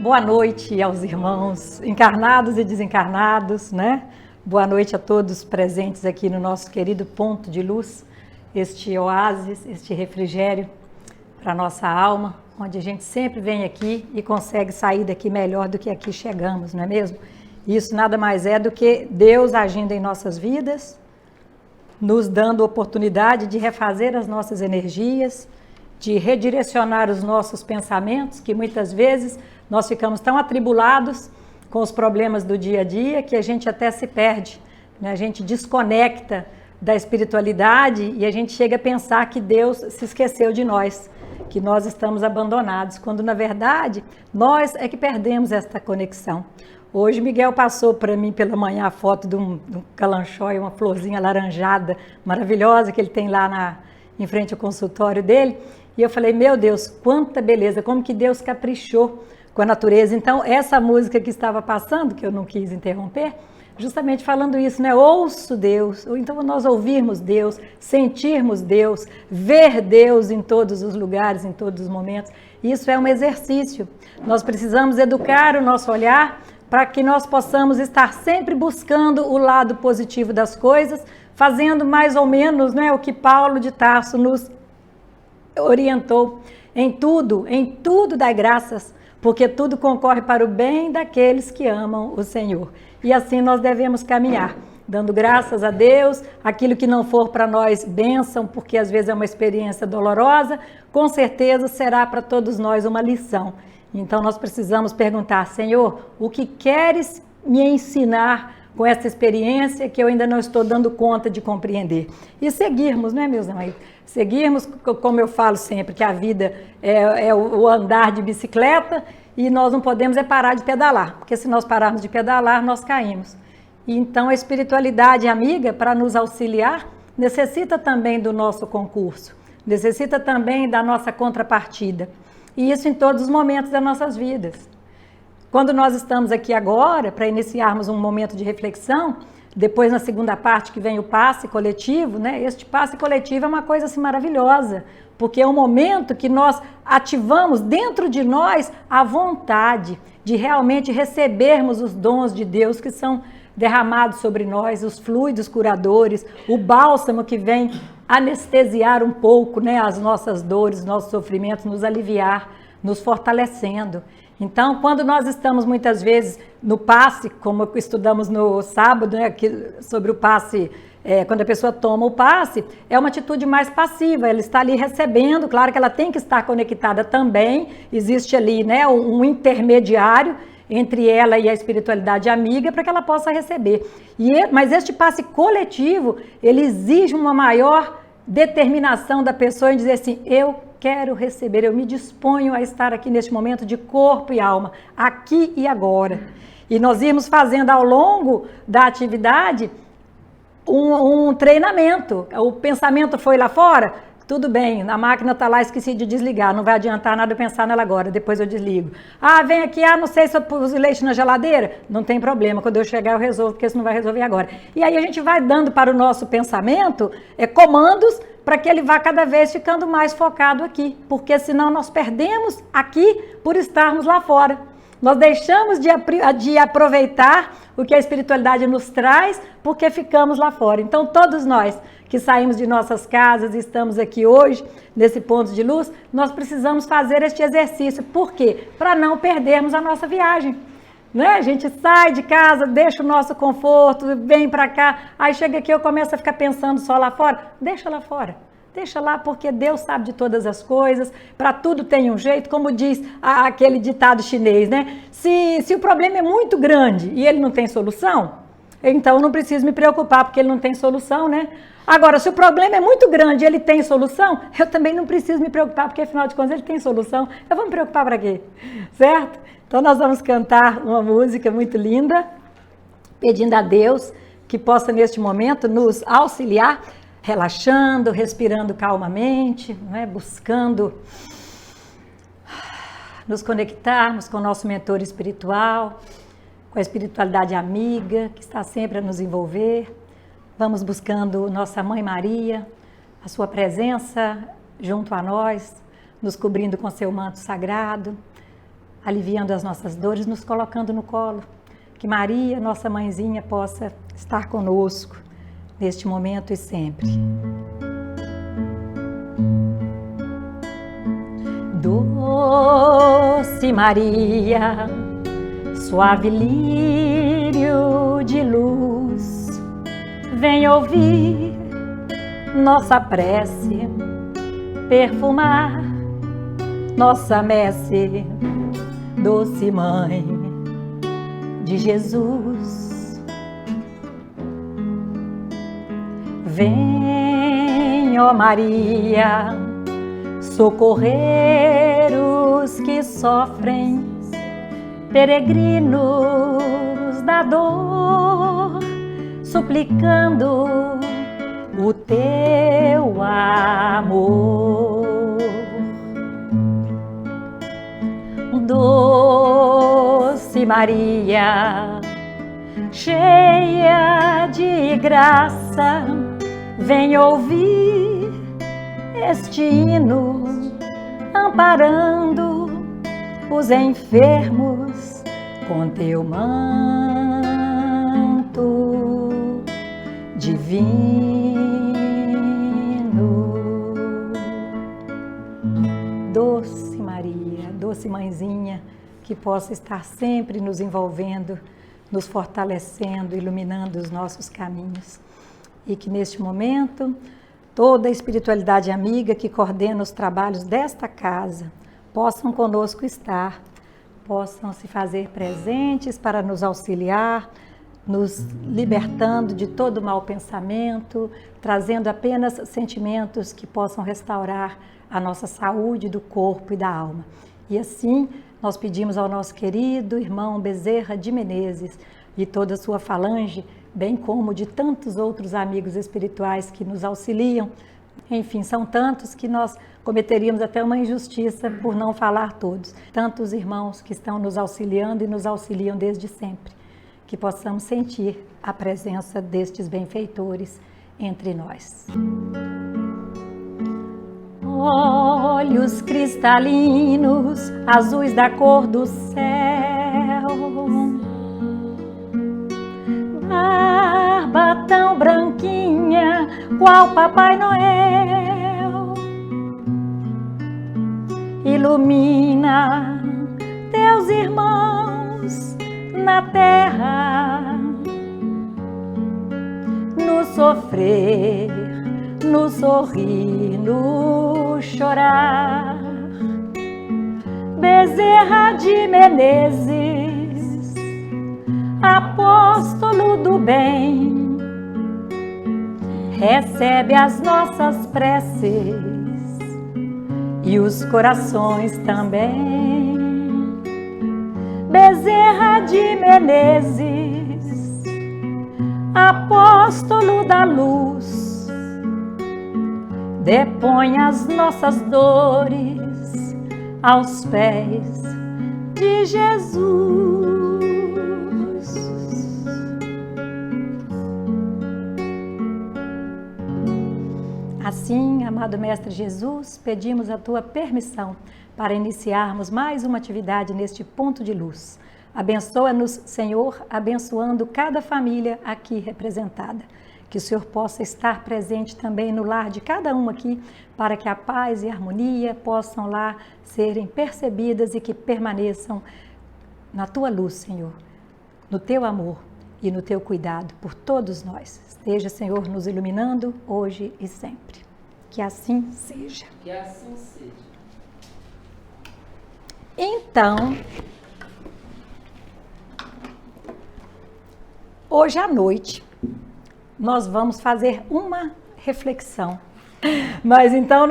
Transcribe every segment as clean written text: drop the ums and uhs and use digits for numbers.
Boa noite aos irmãos encarnados e desencarnados, né? Boa noite a todos presentes aqui no nosso querido ponto de luz, este oásis, este refrigério para a nossa alma, onde a gente sempre vem aqui e consegue sair daqui melhor do que aqui chegamos, não é mesmo? Isso nada mais é do que Deus agindo em nossas vidas, nos dando oportunidade de refazer as nossas energias, de redirecionar os nossos pensamentos, que muitas vezes nós ficamos tão atribulados com os problemas do dia a dia que a gente até se perde, né? A gente desconecta da espiritualidade e a gente chega a pensar que Deus se esqueceu de nós, que nós estamos abandonados, quando na verdade nós é que perdemos esta conexão. Hoje Miguel passou para mim pela manhã a foto de um calanchói, uma florzinha alaranjada maravilhosa que ele tem lá em frente ao consultório dele, e eu falei, meu Deus, quanta beleza, como que Deus caprichou com a natureza. Então essa música que estava passando, que eu não quis interromper, justamente falando isso, né? Ouço Deus, ou então nós ouvirmos Deus, sentirmos Deus, ver Deus em todos os lugares, em todos os momentos, isso é um exercício. Nós precisamos educar o nosso olhar para que nós possamos estar sempre buscando o lado positivo das coisas, fazendo mais ou menos, né, o que Paulo de Tarso nos orientou. Em tudo dai graças, porque tudo concorre para o bem daqueles que amam o Senhor. E assim nós devemos caminhar, dando graças a Deus, aquilo que não for para nós bênção, porque às vezes é uma experiência dolorosa, com certeza será para todos nós uma lição. Então nós precisamos perguntar, Senhor, o que queres me ensinar com essa experiência que eu ainda não estou dando conta de compreender? E seguirmos, né, meus amigos? Seguirmos, como eu falo sempre, que a vida é o andar de bicicleta e nós não podemos parar de pedalar, porque se nós pararmos de pedalar, nós caímos. E então a espiritualidade amiga, para nos auxiliar, necessita também do nosso concurso, necessita também da nossa contrapartida. E isso em todos os momentos das nossas vidas. Quando nós estamos aqui agora, para iniciarmos um momento de reflexão, depois na segunda parte que vem o passe coletivo, né? Este passe coletivo é uma coisa assim maravilhosa, porque é um momento que nós ativamos dentro de nós a vontade de realmente recebermos os dons de Deus que são derramados sobre nós, os fluidos curadores, o bálsamo que vem anestesiar um pouco, né, as nossas dores, nossos sofrimentos, nos aliviar, nos fortalecendo. Então, quando nós estamos muitas vezes no passe, como estudamos no sábado, né, sobre o passe, quando a pessoa toma o passe, é uma atitude mais passiva, ela está ali recebendo, claro que ela tem que estar conectada também, existe ali, né, um intermediário entre ela e a espiritualidade amiga para que ela possa receber. Mas este passe coletivo, ele exige uma maior determinação da pessoa em dizer assim, eu quero receber, eu me disponho a estar aqui neste momento de corpo e alma, aqui e agora. E nós irmos fazendo ao longo da atividade um treinamento. O pensamento foi lá fora, tudo bem, a máquina está lá, esqueci de desligar, não vai adiantar nada eu pensar nela agora, depois eu desligo. Ah, vem aqui, não sei se eu pus leite na geladeira, não tem problema, quando eu chegar eu resolvo, porque isso não vai resolver agora. E aí a gente vai dando para o nosso pensamento comandos para que ele vá cada vez ficando mais focado aqui, porque senão nós perdemos aqui por estarmos lá fora. Nós deixamos de aproveitar o que a espiritualidade nos traz porque ficamos lá fora. Então todos nós que saímos de nossas casas e estamos aqui hoje, nesse ponto de luz, nós precisamos fazer este exercício. Por quê? Para não perdermos a nossa viagem. Né? A gente sai de casa, deixa o nosso conforto, vem para cá, aí chega aqui eu começo a ficar pensando só lá fora. Deixa lá fora. Deixa lá, porque Deus sabe de todas as coisas, para tudo tem um jeito, como diz aquele ditado chinês, né? Se o problema é muito grande e ele não tem solução, então eu não preciso me preocupar, porque ele não tem solução, né? Agora, se o problema é muito grande e ele tem solução, eu também não preciso me preocupar, porque afinal de contas ele tem solução. Eu vou me preocupar para quê? Certo? Então nós vamos cantar uma música muito linda, pedindo a Deus que possa neste momento nos auxiliar, relaxando, respirando calmamente, né? Buscando nos conectarmos com o nosso mentor espiritual, com a espiritualidade amiga que está sempre a nos envolver. Vamos buscando nossa Mãe Maria, a sua presença junto a nós, nos cobrindo com seu manto sagrado, aliviando as nossas dores, nos colocando no colo. Que Maria, nossa mãezinha, possa estar conosco neste momento e sempre. Doce Maria, suave lírio de luz, vem ouvir nossa prece, perfumar nossa messe, doce Mãe de Jesus. Vem, ó Maria, socorrer os que sofrem, peregrinos da dor, suplicando o teu amor. Doce Maria, cheia de graça, vem ouvir este hino, amparando os enfermos com teu manto divino. Doce Maria, doce mãezinha, que possa estar sempre nos envolvendo, nos fortalecendo, iluminando os nossos caminhos. E que neste momento, toda a espiritualidade amiga que coordena os trabalhos desta casa possam conosco estar, possam se fazer presentes para nos auxiliar, nos libertando de todo mau pensamento, trazendo apenas sentimentos que possam restaurar a nossa saúde do corpo e da alma. E assim, nós pedimos ao nosso querido irmão Bezerra de Menezes e toda a sua falange, bem como de tantos outros amigos espirituais que nos auxiliam. Enfim, são tantos que nós cometeríamos até uma injustiça por não falar todos. Tantos irmãos que estão nos auxiliando e nos auxiliam desde sempre. Que possamos sentir a presença destes benfeitores entre nós. Olhos cristalinos, azuis da cor do céu, barba tão branquinha, qual Papai Noel, ilumina teus irmãos na terra, no sofrer, no sorrir, no chorar. Bezerra de Menezes, apóstolo do bem, recebe as nossas preces e os corações também. Bezerra de Menezes, apóstolo da luz, depõe as nossas dores aos pés de Jesus. Assim, amado Mestre Jesus, pedimos a tua permissão para iniciarmos mais uma atividade neste ponto de luz. Abençoa-nos, Senhor, abençoando cada família aqui representada. Que o Senhor possa estar presente também no lar de cada um aqui, para que a paz e a harmonia possam lá serem percebidas e que permaneçam na tua luz, Senhor, no teu amor e no teu cuidado por todos nós. Esteja, Senhor, nos iluminando hoje e sempre. Que assim seja. Que assim seja. Então, hoje à noite, nós vamos fazer uma reflexão. Mas então,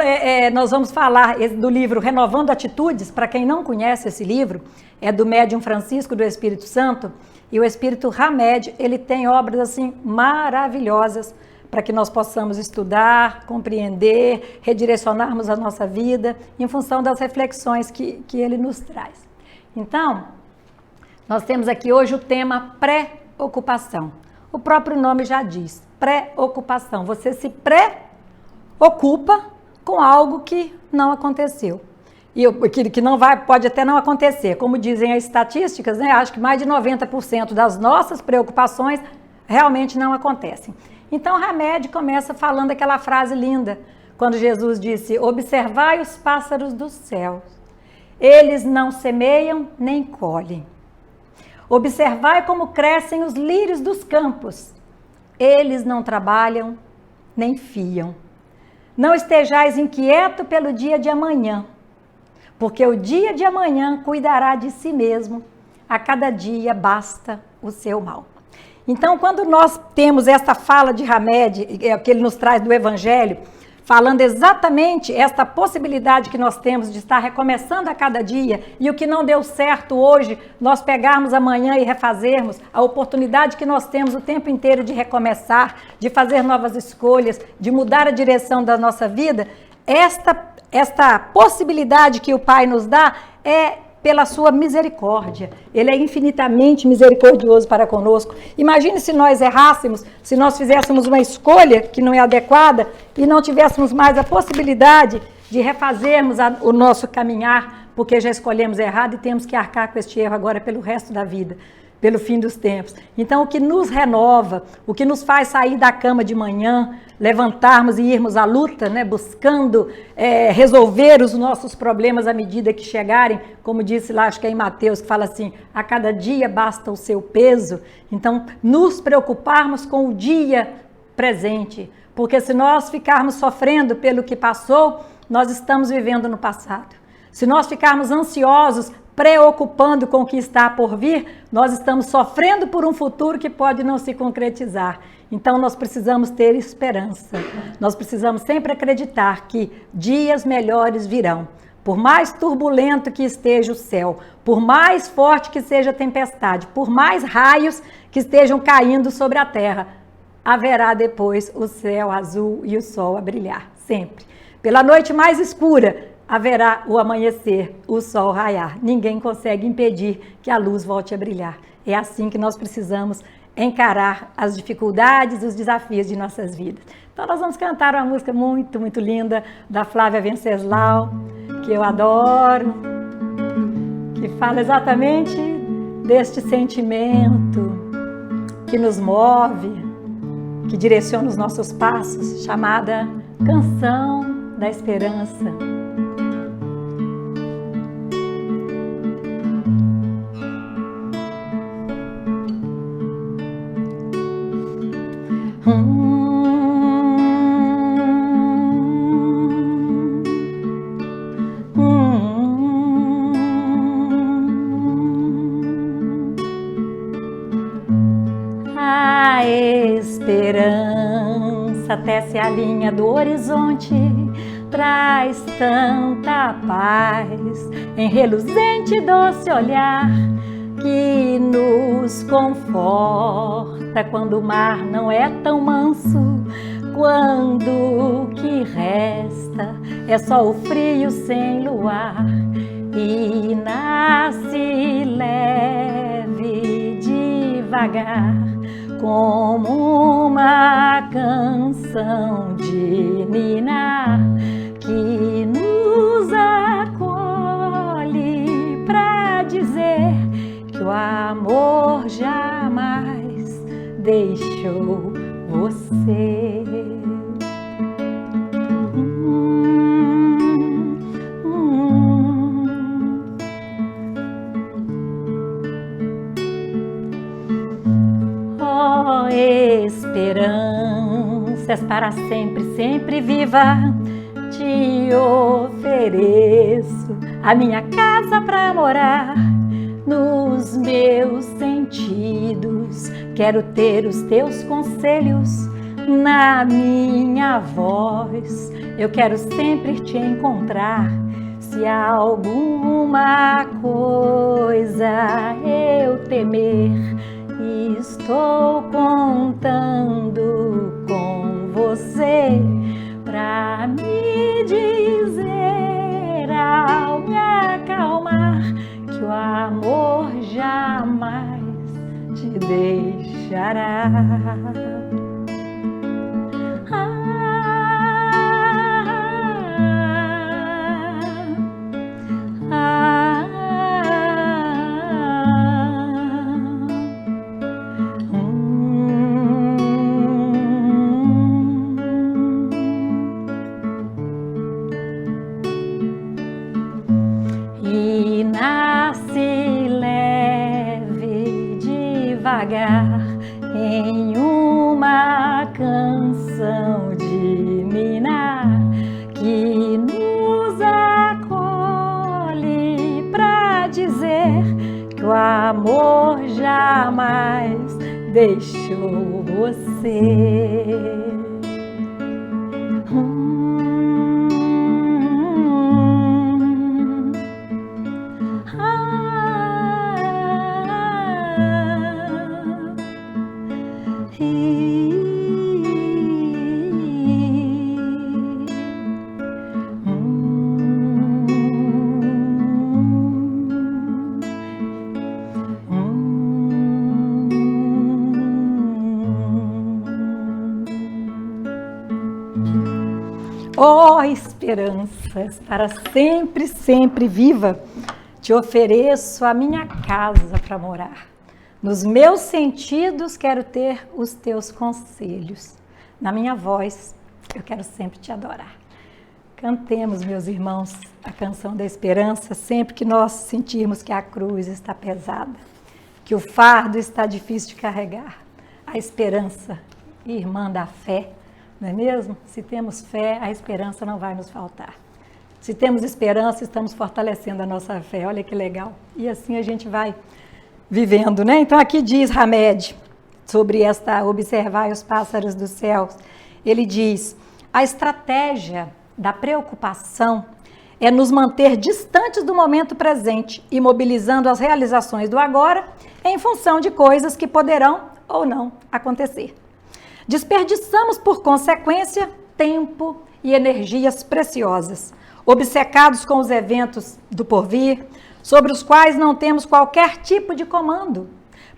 nós vamos falar do livro Renovando Atitudes. Para quem não conhece esse livro, é do médium Francisco do Espírito Santo, e o Espírito Hamed, ele tem obras assim maravilhosas para que nós possamos estudar, compreender, redirecionarmos a nossa vida em função das reflexões que ele nos traz. Então, nós temos aqui hoje o tema pré-ocupação. O próprio nome já diz, pré-ocupação. Você se pré-ocupa com algo que não aconteceu. que não vai, pode até não acontecer. Como dizem as estatísticas, né, acho que mais de 90% das nossas preocupações realmente não acontecem. Então Hamed começa falando aquela frase linda, quando Jesus disse: observai os pássaros do céu, eles não semeiam nem colhem. Observai como crescem os lírios dos campos, eles não trabalham nem fiam. Não estejais inquieto pelo dia de amanhã, porque o dia de amanhã cuidará de si mesmo, a cada dia basta o seu mal. Então, quando nós temos esta fala de Hamed, que ele nos traz do Evangelho, falando exatamente esta possibilidade que nós temos de estar recomeçando a cada dia, e o que não deu certo hoje, nós pegarmos amanhã e refazermos, a oportunidade que nós temos o tempo inteiro de recomeçar, de fazer novas escolhas, de mudar a direção da nossa vida, esta possibilidade que o Pai nos dá é pela sua misericórdia. Ele é infinitamente misericordioso para conosco. Imagine se nós errássemos, se nós fizéssemos uma escolha que não é adequada e não tivéssemos mais a possibilidade de refazermos o nosso caminhar, porque já escolhemos errado e temos que arcar com este erro agora pelo resto da vida, pelo fim dos tempos. Então, o que nos renova, o que nos faz sair da cama de manhã, levantarmos e irmos à luta, né, buscando resolver os nossos problemas à medida que chegarem, como disse lá, acho que é em Mateus, que fala assim, a cada dia basta o seu peso. Então, nos preocuparmos com o dia presente, porque se nós ficarmos sofrendo pelo que passou, nós estamos vivendo no passado. Se nós ficarmos ansiosos, preocupando com o que está por vir, nós estamos sofrendo por um futuro que pode não se concretizar. Então nós precisamos ter esperança, nós precisamos sempre acreditar que dias melhores virão. Por mais turbulento que esteja o céu, por mais forte que seja a tempestade, por mais raios que estejam caindo sobre a terra, haverá depois o céu azul e o sol a brilhar, sempre. Pela noite mais escura, haverá o amanhecer, o sol raiar. Ninguém consegue impedir que a luz volte a brilhar. É assim que nós precisamos encarar as dificuldades e os desafios de nossas vidas. Então nós vamos cantar uma música muito, muito linda da Flávia Venceslau, que eu adoro, que fala exatamente deste sentimento que nos move, que direciona os nossos passos, chamada Canção da Esperança. A esperança tece a linha do horizonte, traz tanta paz em reluzente e doce olhar que nos conforta quando o mar não é tão manso, quando o que resta é só o frio sem luar e nasce leve devagar como uma canção de ninar que nos acolhe pra dizer que o amor jamais deixou você. Oh, esperanças para sempre, sempre viva, te ofereço a minha casa para morar. Nos meus sentidos, quero ter os teus conselhos na minha voz. Eu quero sempre te encontrar. Se alguma coisa eu temer, estou contando com você pra me dizer ao me acalmar que o amor jamais te deixará. devagar em uma canção de ninar que nos acolhe pra dizer que o amor jamais deixou você. Ó esperanças, para sempre, sempre viva, te ofereço a minha casa para morar. Nos meus sentidos quero ter os teus conselhos. Na minha voz eu quero sempre te adorar. Cantemos, meus irmãos, a canção da esperança sempre que nós sentirmos que a cruz está pesada, que o fardo está difícil de carregar. A esperança, irmã da fé, não é mesmo? Se temos fé, a esperança não vai nos faltar. Se temos esperança, estamos fortalecendo a nossa fé. Olha que legal. E assim a gente vai vivendo, né? Então aqui diz Hamed, sobre observar os pássaros dos céus. Ele diz, a estratégia da preocupação é nos manter distantes do momento presente, imobilizando as realizações do agora em função de coisas que poderão ou não acontecer. Desperdiçamos, por consequência, tempo e energias preciosas, obcecados com os eventos do porvir, sobre os quais não temos qualquer tipo de comando,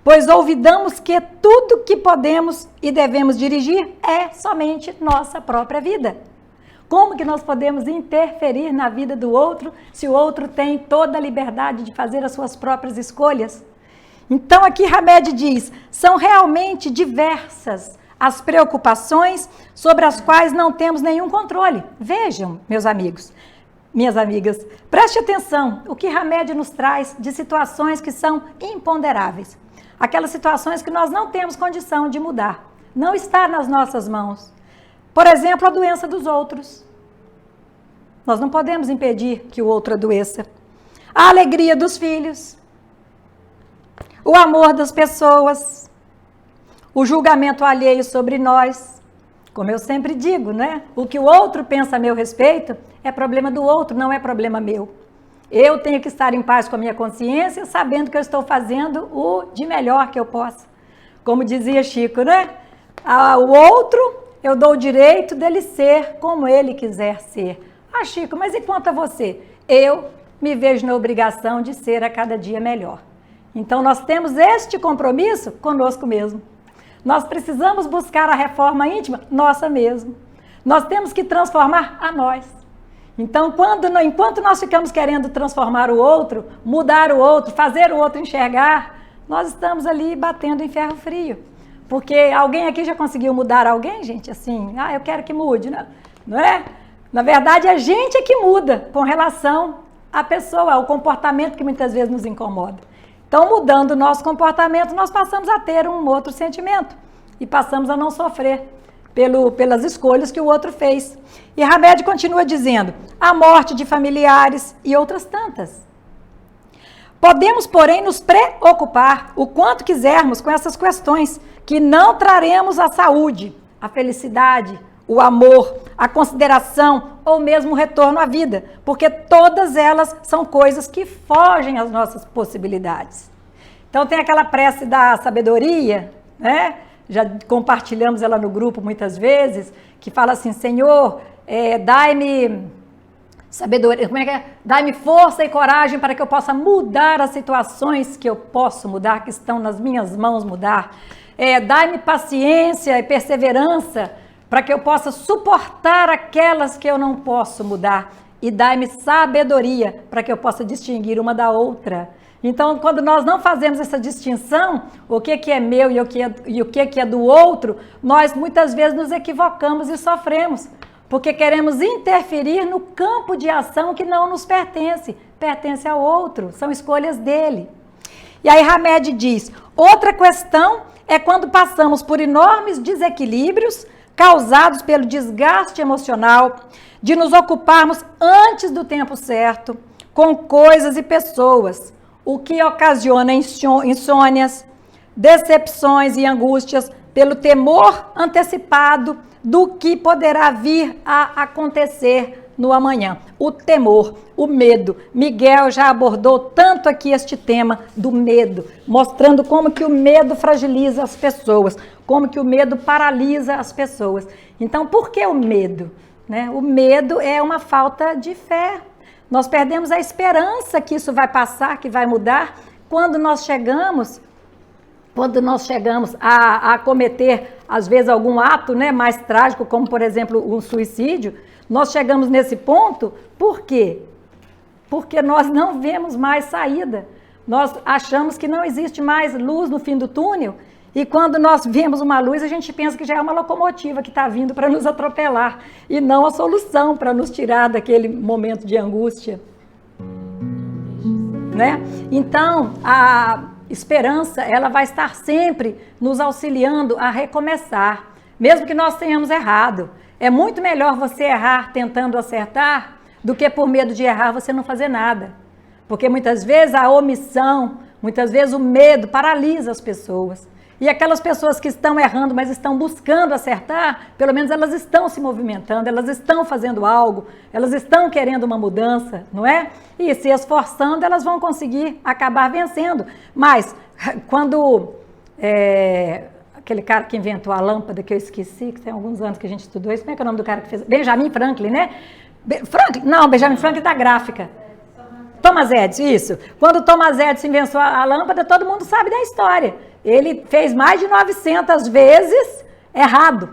pois olvidamos que tudo que podemos e devemos dirigir é somente nossa própria vida. Como que nós podemos interferir na vida do outro se o outro tem toda a liberdade de fazer as suas próprias escolhas? Então aqui Hamed diz, são realmente diversas as preocupações sobre as quais não temos nenhum controle. Vejam, meus amigos, minhas amigas, preste atenção o que Hamed nos traz de situações que são imponderáveis. Aquelas situações que nós não temos condição de mudar. Não está nas nossas mãos. Por exemplo, a doença dos outros. Nós não podemos impedir que o outro adoeça. A alegria dos filhos. O amor das pessoas. O julgamento alheio sobre nós. Como eu sempre digo, né? O que o outro pensa a meu respeito é problema do outro, não é problema meu. Eu tenho que estar em paz com a minha consciência, sabendo que eu estou fazendo o de melhor que eu possa. Como dizia Chico, né? O outro, eu dou o direito dele ser como ele quiser ser. Ah, Chico, mas e quanto a você? Eu me vejo na obrigação de ser a cada dia melhor. Então, nós temos este compromisso conosco mesmo. Nós precisamos buscar a reforma íntima nossa mesmo. Nós temos que transformar a nós. Então, enquanto nós ficamos querendo transformar o outro, mudar o outro, fazer o outro enxergar, nós estamos ali batendo em ferro frio. Porque alguém aqui já conseguiu mudar alguém, gente? Assim, eu quero que mude, não é? Na verdade, a gente é que muda com relação à pessoa, ao comportamento que muitas vezes nos incomoda. Então, mudando o nosso comportamento, nós passamos a ter um outro sentimento e passamos a não sofrer pelas escolhas que o outro fez. E Hamed continua dizendo, a morte de familiares e outras tantas. Podemos, porém, nos preocupar o quanto quisermos com essas questões, que não traremos a saúde, a felicidade, o amor, a consideração ou mesmo o retorno à vida, porque todas elas são coisas que fogem às nossas possibilidades. Então tem aquela prece da sabedoria, né? Já compartilhamos ela no grupo muitas vezes, que fala assim, Senhor, dai-me sabedoria, dai-me força e coragem para que eu possa mudar as situações que eu posso mudar, que estão nas minhas mãos mudar. Dai-me paciência e perseverança para que eu possa suportar aquelas que eu não posso mudar. E dai-me sabedoria para que eu possa distinguir uma da outra. Então, quando nós não fazemos essa distinção, o que é meu e o que é do outro, nós muitas vezes nos equivocamos e sofremos, porque queremos interferir no campo de ação que não nos pertence, pertence ao outro, são escolhas dele. E aí Hamed diz, outra questão é quando passamos por enormes desequilíbrios causados pelo desgaste emocional, de nos ocuparmos antes do tempo certo com coisas e pessoas, o que ocasiona insônias, decepções e angústias pelo temor antecipado do que poderá vir a acontecer no amanhã. O temor, o medo. Miguel já abordou tanto aqui este tema do medo, mostrando como que o medo fragiliza as pessoas, como que o medo paralisa as pessoas. Então, por que o medo? Né? O medo é uma falta de fé. Nós perdemos a esperança que isso vai passar, que vai mudar, quando nós chegamos a cometer, às vezes, algum ato, né, mais trágico, como, por exemplo, um suicídio. Nós chegamos nesse ponto, por quê? Porque nós não vemos mais saída. Nós achamos que não existe mais luz no fim do túnel, e quando nós vemos uma luz, a gente pensa que já é uma locomotiva que está vindo para nos atropelar, e não a solução para nos tirar daquele momento de angústia. Né? Então, a esperança, ela vai estar sempre nos auxiliando a recomeçar, mesmo que nós tenhamos errado. É muito melhor você errar tentando acertar do que por medo de errar você não fazer nada. Porque muitas vezes a omissão, muitas vezes o medo paralisa as pessoas. E aquelas pessoas que estão errando, mas estão buscando acertar, pelo menos elas estão se movimentando, elas estão fazendo algo, elas estão querendo uma mudança, não é? E se esforçando, elas vão conseguir acabar vencendo. Mas quando aquele cara que inventou a lâmpada, que eu esqueci, que tem alguns anos que a gente estudou isso, como é que é o nome do cara que fez? Benjamin Franklin, né? Benjamin Franklin da gráfica. Thomas Edison, isso. Quando Thomas Edison inventou a lâmpada, todo mundo sabe da história. Ele fez mais de 900 vezes errado.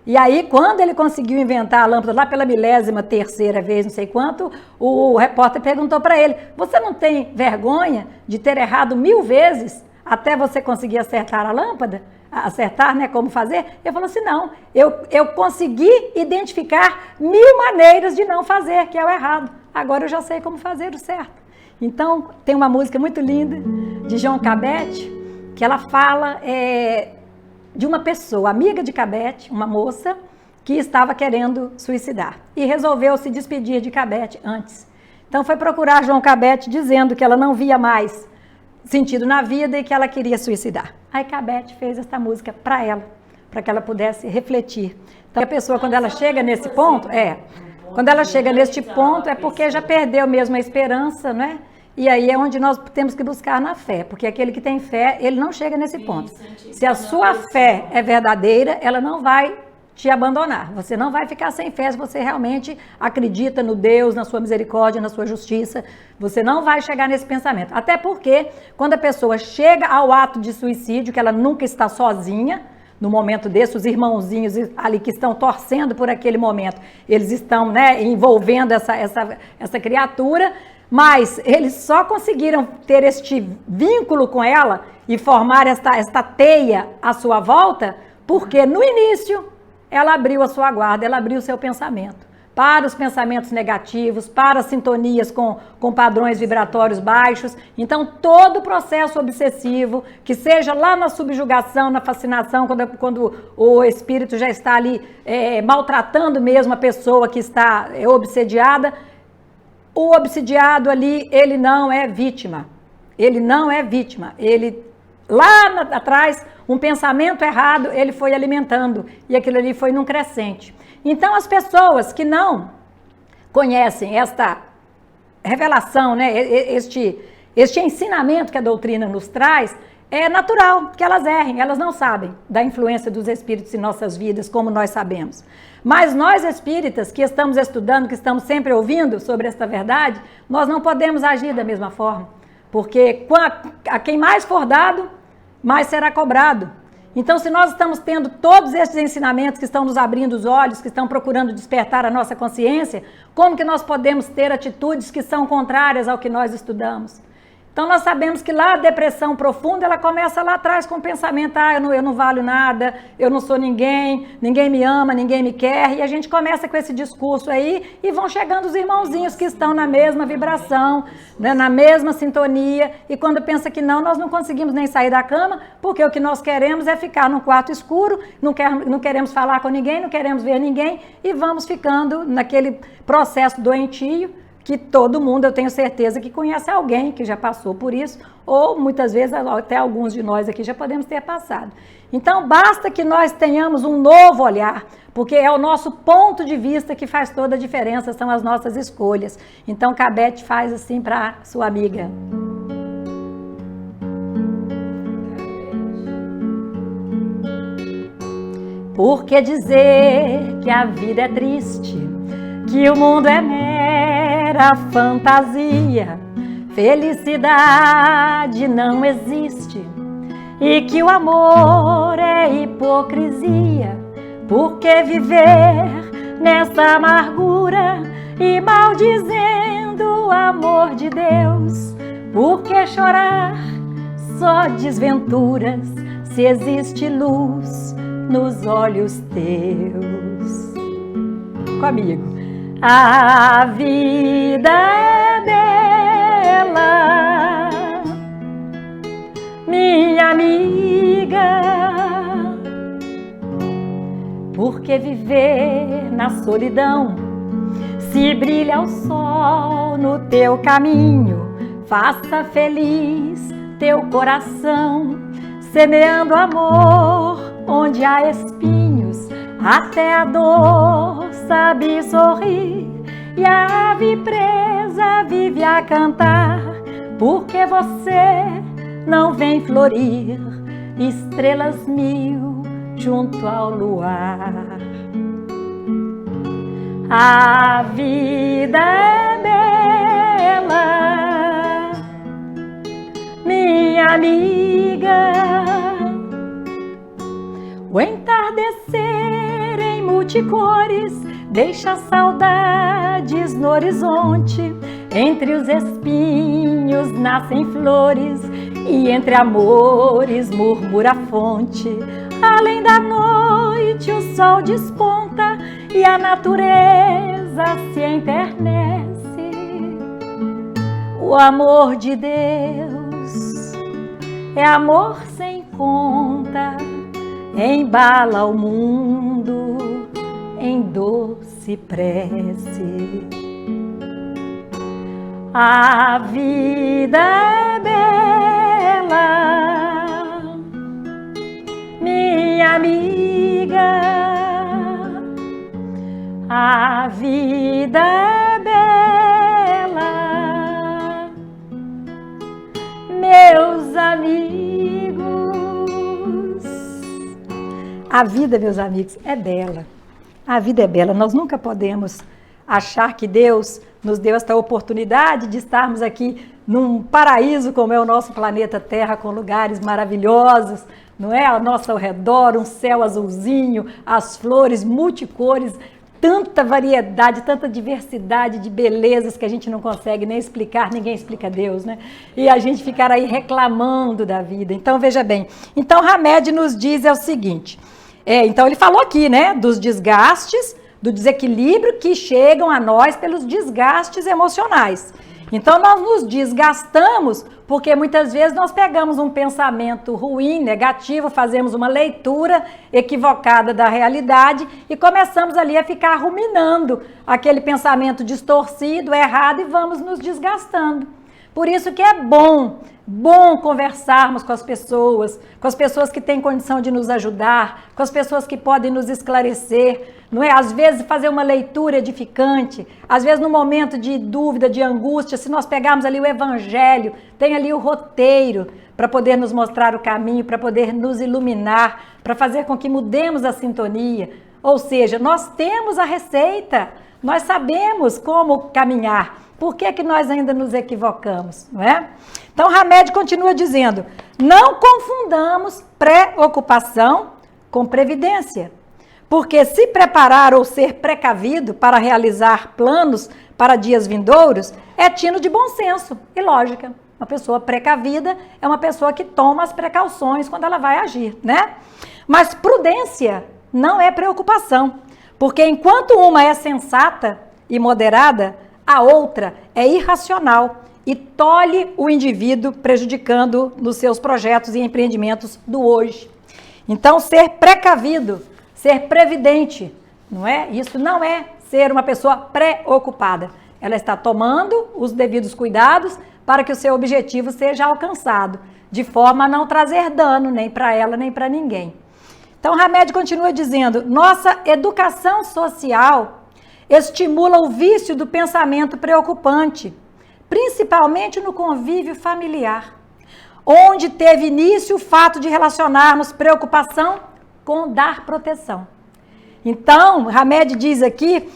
E aí, quando ele conseguiu inventar a lâmpada, lá pela 13ª vez, não sei quanto, o repórter perguntou para ele, você não tem vergonha de ter errado 1000 vezes até você conseguir acertar a lâmpada? Acertar, né, como fazer? Ele falou assim, não, eu consegui identificar 1000 maneiras de não fazer, que é o errado. Agora eu já sei como fazer o certo. Então, tem uma música muito linda de João Cabete, que ela fala de uma pessoa, amiga de Cabete, uma moça, que estava querendo suicidar e resolveu se despedir de Cabete antes. Então foi procurar João Cabete dizendo que ela não via mais sentido na vida e que ela queria suicidar. Aí Cabete fez essa música para ela, para que ela pudesse refletir. Então a pessoa, quando ela chega nesse ponto, quando ela chega neste ponto é porque já perdeu mesmo a esperança, né? E aí é onde nós temos que buscar na fé, porque aquele que tem fé, ele não chega nesse ponto. Se a sua fé é verdadeira, ela não vai te abandonar. Você não vai ficar sem fé se você realmente acredita no Deus, na sua misericórdia, na sua justiça. Você não vai chegar nesse pensamento. Até porque, quando a pessoa chega ao ato de suicídio, que ela nunca está sozinha, no momento desse, os irmãozinhos ali que estão torcendo por aquele momento, eles estão, né, envolvendo essa criatura, mas eles só conseguiram ter este vínculo com ela e formar esta teia à sua volta, porque no início ela abriu a sua guarda, ela abriu o seu pensamento para os pensamentos negativos, para as sintonias com padrões vibratórios baixos. Então, todo o processo obsessivo, que seja lá na subjugação, na fascinação, quando o espírito já está ali maltratando mesmo a pessoa que está obsediada, o obsidiado ali, ele não é vítima. Ele não é vítima. Ele, lá atrás, um pensamento errado, ele foi alimentando. E aquilo ali foi num crescente. Então, as pessoas que não conhecem esta revelação, né, este ensinamento que a doutrina nos traz, é natural que elas errem, elas não sabem da influência dos espíritos em nossas vidas, como nós sabemos. Mas nós espíritas que estamos estudando, que estamos sempre ouvindo sobre esta verdade, nós não podemos agir da mesma forma, porque a quem mais for dado, mais será cobrado. Então, se nós estamos tendo todos esses ensinamentos que estão nos abrindo os olhos, que estão procurando despertar a nossa consciência, como que nós podemos ter atitudes que são contrárias ao que nós estudamos? Então nós sabemos que lá a depressão profunda, ela começa lá atrás com o pensamento, eu não valho nada, eu não sou ninguém, ninguém me ama, ninguém me quer, e a gente começa com esse discurso aí, e vão chegando os irmãozinhos que estão na mesma vibração, né, na mesma sintonia, e quando pensa que não, nós não conseguimos nem sair da cama, porque o que nós queremos é ficar num quarto escuro, não queremos falar com ninguém, não queremos ver ninguém, e vamos ficando naquele processo doentio, que todo mundo, eu tenho certeza, que conhece alguém que já passou por isso, ou muitas vezes até alguns de nós aqui já podemos ter passado. Então, basta que nós tenhamos um novo olhar, porque é o nosso ponto de vista que faz toda a diferença, são as nossas escolhas. Então, Cabete faz assim para sua amiga. Por que dizer que a vida é triste, que o mundo é mera fantasia, felicidade não existe e que o amor é hipocrisia? Por que viver nessa amargura e maldizendo o amor de Deus? Por que chorar só desventuras se existe luz nos olhos teus? Comigo. A vida é bela, minha amiga. Por que viver na solidão? Se brilha o sol no teu caminho, faça feliz teu coração, semeando amor onde há espinhos. Até a dor sabe sorrir e a ave presa vive a cantar. Porque você não vem florir estrelas mil junto ao luar? A vida é bela, minha amiga. O entardecer em multicores deixa saudades no horizonte. Entre os espinhos nascem flores e entre amores murmura a fonte. Além da noite o sol desponta e a natureza se enternece. O amor de Deus é amor sem conta, embala o mundo em doce prece. A vida é bela, minha amiga. A vida é bela, meus amigos. A vida, meus amigos, é bela. A vida é bela. Nós nunca podemos achar que Deus nos deu esta oportunidade de estarmos aqui num paraíso como é o nosso planeta Terra, com lugares maravilhosos, não é? Ao nosso redor, um céu azulzinho, as flores multicores, tanta variedade, tanta diversidade de belezas que a gente não consegue nem explicar, ninguém explica Deus, né? E a gente ficar aí reclamando da vida. Então, veja bem. Então, Hamed nos diz o seguinte, então ele falou aqui, né, dos desgastes, do desequilíbrio que chegam a nós pelos desgastes emocionais. Então, nós nos desgastamos porque muitas vezes nós pegamos um pensamento ruim, negativo, fazemos uma leitura equivocada da realidade e começamos ali a ficar ruminando aquele pensamento distorcido, errado, e vamos nos desgastando. Por isso que é bom conversarmos com as pessoas que têm condição de nos ajudar, com as pessoas que podem nos esclarecer, não é? Às vezes fazer uma leitura edificante, às vezes no momento de dúvida, de angústia, se nós pegarmos ali o evangelho, tem ali o roteiro para poder nos mostrar o caminho, para poder nos iluminar, para fazer com que mudemos a sintonia. Ou seja, nós temos a receita, nós sabemos como caminhar. Por que nós ainda nos equivocamos, não é? Então, Hamed continua dizendo, não confundamos preocupação com previdência, porque se preparar ou ser precavido para realizar planos para dias vindouros é tino de bom senso e lógica. Uma pessoa precavida é uma pessoa que toma as precauções quando ela vai agir, né? Mas prudência não é preocupação, porque enquanto uma é sensata e moderada, a outra é irracional e tolhe o indivíduo, prejudicando nos seus projetos e empreendimentos do hoje. Então, ser precavido, ser previdente, não é? Isso não é ser uma pessoa preocupada. Ela está tomando os devidos cuidados para que o seu objetivo seja alcançado, de forma a não trazer dano nem para ela nem para ninguém. Então, Hamed continua dizendo, nossa educação social estimula o vício do pensamento preocupante, principalmente no convívio familiar, onde teve início o fato de relacionarmos preocupação com dar proteção. Então, Hamed diz aqui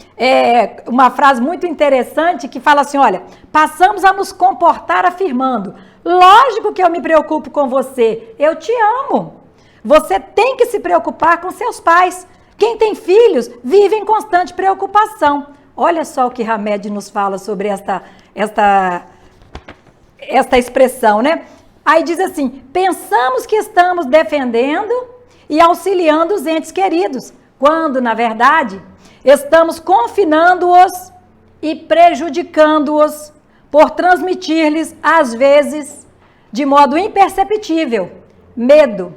uma frase muito interessante que fala assim, olha, passamos a nos comportar afirmando, lógico que eu me preocupo com você, eu te amo. Você tem que se preocupar com seus pais. Quem tem filhos vive em constante preocupação. Olha só o que Hamed nos fala sobre esta expressão, né? Aí diz assim, pensamos que estamos defendendo e auxiliando os entes queridos, quando, na verdade, estamos confinando-os e prejudicando-os por transmitir-lhes, às vezes, de modo imperceptível, medo,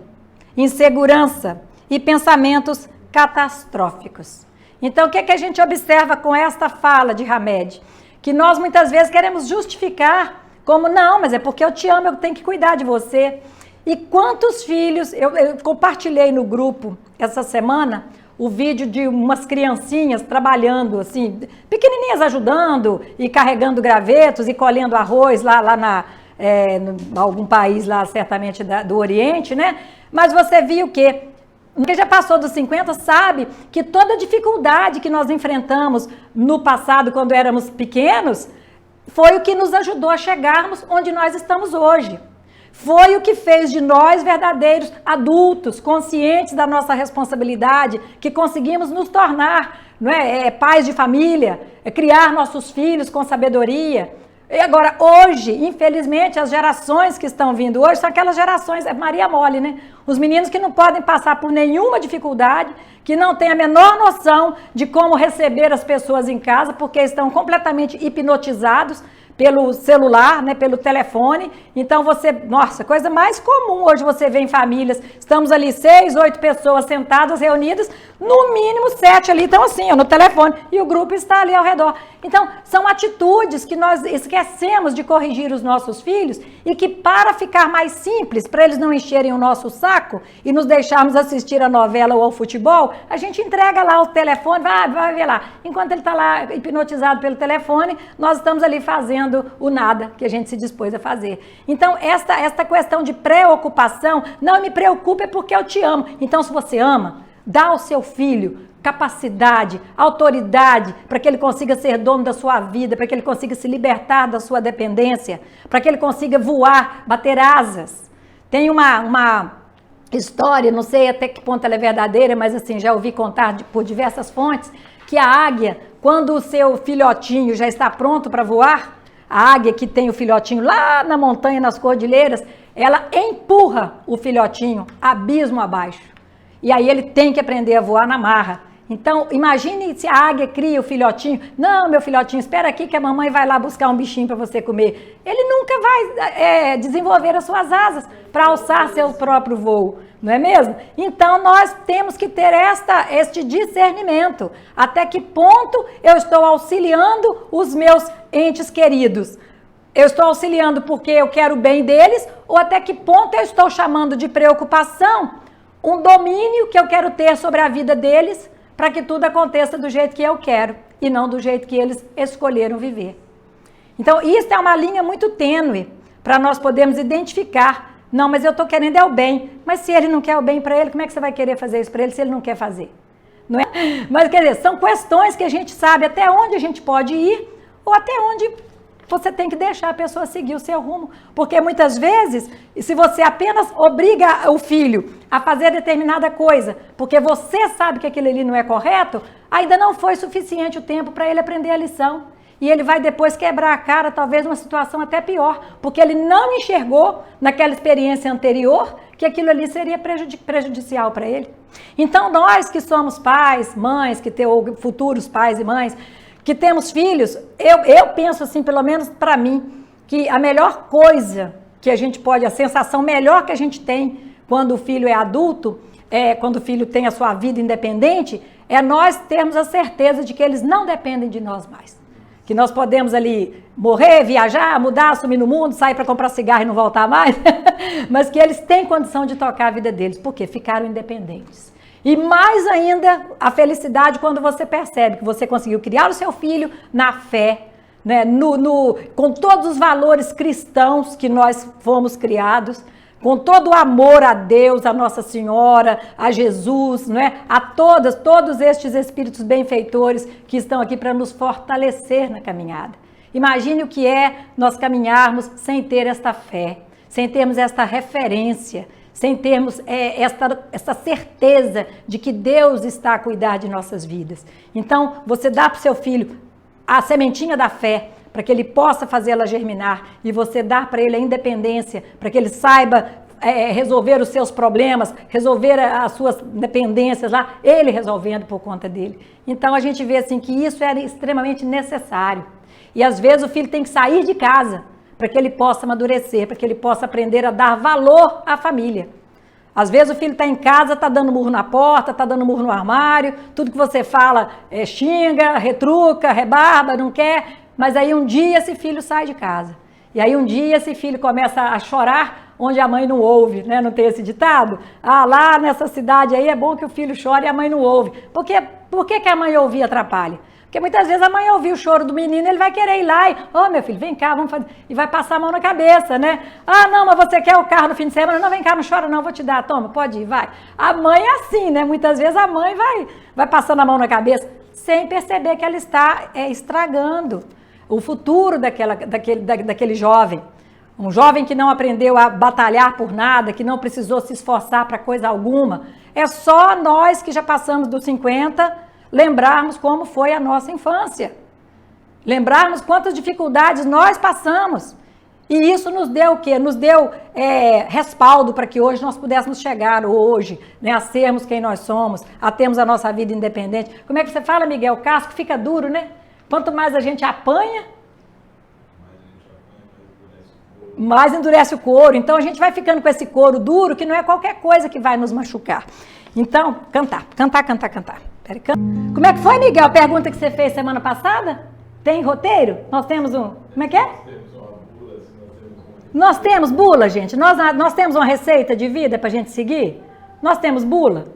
insegurança e pensamentos catastróficos. Então, o que é que a gente observa com esta fala de Hamed? Que nós, muitas vezes, queremos justificar como, não, mas é porque eu te amo, eu tenho que cuidar de você. E quantos filhos, eu compartilhei no grupo essa semana, o vídeo de umas criancinhas trabalhando, assim, pequenininhas ajudando e carregando gravetos e colhendo arroz lá em algum país lá, certamente do Oriente, né? Mas você viu que quem já passou dos 50 sabe que toda dificuldade que nós enfrentamos no passado, quando éramos pequenos, foi o que nos ajudou a chegarmos onde nós estamos hoje. Foi o que fez de nós verdadeiros adultos, conscientes da nossa responsabilidade, que conseguimos nos tornar, não é, pais de família, criar nossos filhos com sabedoria. E agora, hoje, infelizmente, as gerações que estão vindo hoje são aquelas gerações, Maria Mole, né? Os meninos que não podem passar por nenhuma dificuldade, que não têm a menor noção de como receber as pessoas em casa, porque estão completamente hipnotizados pelo celular, né, pelo telefone. Então nossa, coisa mais comum hoje você vê em famílias, estamos ali 6, 8 pessoas sentadas, reunidas, no mínimo 7 ali estão assim, no telefone, e o grupo está ali ao redor. Então, são atitudes que nós esquecemos de corrigir os nossos filhos e que, para ficar mais simples, para eles não encherem o nosso saco e nos deixarmos assistir a novela ou ao futebol, a gente entrega lá o telefone, vai ver lá. Enquanto ele está lá hipnotizado pelo telefone, nós estamos ali fazendo o nada que a gente se dispôs a fazer. Então, esta questão de preocupação, não me preocupe porque eu te amo. Então, se você ama, dá ao seu filho capacidade, autoridade, para que ele consiga ser dono da sua vida, para que ele consiga se libertar da sua dependência, para que ele consiga voar, bater asas. Tem uma história, não sei até que ponto ela é verdadeira, mas assim, já ouvi contar por diversas fontes, que a águia, quando o seu filhotinho já está pronto para voar, a águia que tem o filhotinho lá na montanha, nas cordilheiras, ela empurra o filhotinho abismo abaixo. E aí ele tem que aprender a voar na marra. Então, imagine se a águia cria o filhotinho. Não, meu filhotinho, espera aqui que a mamãe vai lá buscar um bichinho para você comer. Ele nunca vai desenvolver as suas asas para alçar seu próprio voo, não é mesmo? Então, nós temos que ter este discernimento. Até que ponto eu estou auxiliando os meus entes queridos? Eu estou auxiliando porque eu quero o bem deles? Ou até que ponto eu estou chamando de preocupação um domínio que eu quero ter sobre a vida deles, para que tudo aconteça do jeito que eu quero e não do jeito que eles escolheram viver. Então, isso é uma linha muito tênue para nós podermos identificar. Não, mas eu estou querendo o bem. Mas se ele não quer o bem para ele, como é que você vai querer fazer isso para ele se ele não quer fazer? Não é? Mas, quer dizer, são questões que a gente sabe até onde a gente pode ir ou até onde você tem que deixar a pessoa seguir o seu rumo. Porque muitas vezes, se você apenas obriga o filho a fazer determinada coisa, porque você sabe que aquilo ali não é correto, ainda não foi suficiente o tempo para ele aprender a lição. e ele vai depois quebrar a cara, talvez numa situação até pior, porque ele não enxergou naquela experiência anterior que aquilo ali seria prejudicial para ele. Então nós que somos pais, mães, ou futuros pais e mães, que temos filhos, eu penso assim, pelo menos para mim, que a melhor coisa que a gente pode, a sensação melhor que a gente tem quando o filho é adulto, quando o filho tem a sua vida independente, é nós termos a certeza de que eles não dependem de nós mais. Que nós podemos ali morrer, viajar, mudar, sumir no mundo, sair para comprar cigarro e não voltar mais, mas que eles têm condição de tocar a vida deles, porque ficaram independentes. E mais ainda, a felicidade quando você percebe que você conseguiu criar o seu filho na fé, né, com todos os valores cristãos que nós fomos criados, com todo o amor a Deus, a Nossa Senhora, a Jesus, né? A todos estes espíritos benfeitores que estão aqui para nos fortalecer na caminhada. Imagine o que é nós caminharmos sem ter esta fé, sem termos esta referência, sem termos esta certeza de que Deus está a cuidar de nossas vidas. Então, você dá para o seu filho a sementinha da fé, para que ele possa fazê-la germinar, e você dar para ele a independência, para que ele saiba resolver os seus problemas, resolver as suas dependências lá, ele resolvendo por conta dele. Então a gente vê assim que isso era extremamente necessário. E às vezes o filho tem que sair de casa para que ele possa amadurecer, para que ele possa aprender a dar valor à família. Às vezes o filho está em casa, está dando murro na porta, está dando murro no armário, tudo que você fala xinga, retruca, rebarba, não quer. Mas aí um dia esse filho sai de casa. E aí um dia esse filho começa a chorar onde a mãe não ouve, né? Não tem esse ditado? Ah, lá nessa cidade aí é bom que o filho chore e a mãe não ouve. Por que a mãe ouvir atrapalha? Porque muitas vezes a mãe ouvir o choro do menino, ele vai querer ir lá e, meu filho, vem cá, vamos fazer. E vai passar a mão na cabeça, né? Ah, não, mas você quer o carro no fim de semana? Não, vem cá, não chora não, vou te dar, toma, pode ir, vai. A mãe é assim, né? Muitas vezes a mãe vai passando a mão na cabeça sem perceber que ela está estragando o futuro daquele jovem. Um jovem que não aprendeu a batalhar por nada, que não precisou se esforçar para coisa alguma. É só nós que já passamos dos 50 lembrarmos como foi a nossa infância. Lembrarmos quantas dificuldades nós passamos. E isso nos deu o quê? Nos deu respaldo para que hoje nós pudéssemos chegar hoje, né, a sermos quem nós somos, a termos a nossa vida independente. Como é que você fala, Miguel? O casco fica duro, né? Quanto mais a gente apanha, mais endurece o couro. Então a gente vai ficando com esse couro duro, que não é qualquer coisa que vai nos machucar. Então, cantar. Peraí, Como é que foi, Miguel, a pergunta que você fez semana passada? Tem roteiro? Nós temos um... Como é que é? Nós temos bula, gente? Nós temos uma receita de vida para a gente seguir? Nós temos bula?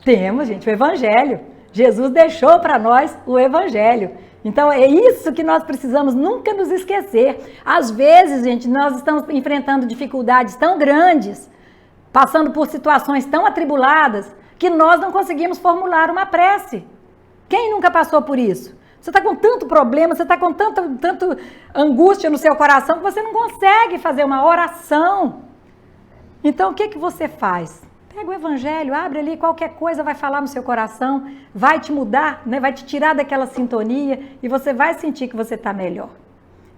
Temos, gente, o Evangelho. Jesus deixou para nós o Evangelho. Então, é isso que nós precisamos nunca nos esquecer. Às vezes, gente, nós estamos enfrentando dificuldades tão grandes, passando por situações tão atribuladas, que nós não conseguimos formular uma prece. Quem nunca passou por isso? Você está com tanto problema, você está com tanta angústia no seu coração, que você não consegue fazer uma oração. Então, o que você faz? Pega o Evangelho, abre ali, qualquer coisa vai falar no seu coração, vai te mudar, né? Vai te tirar daquela sintonia e você vai sentir que você está melhor.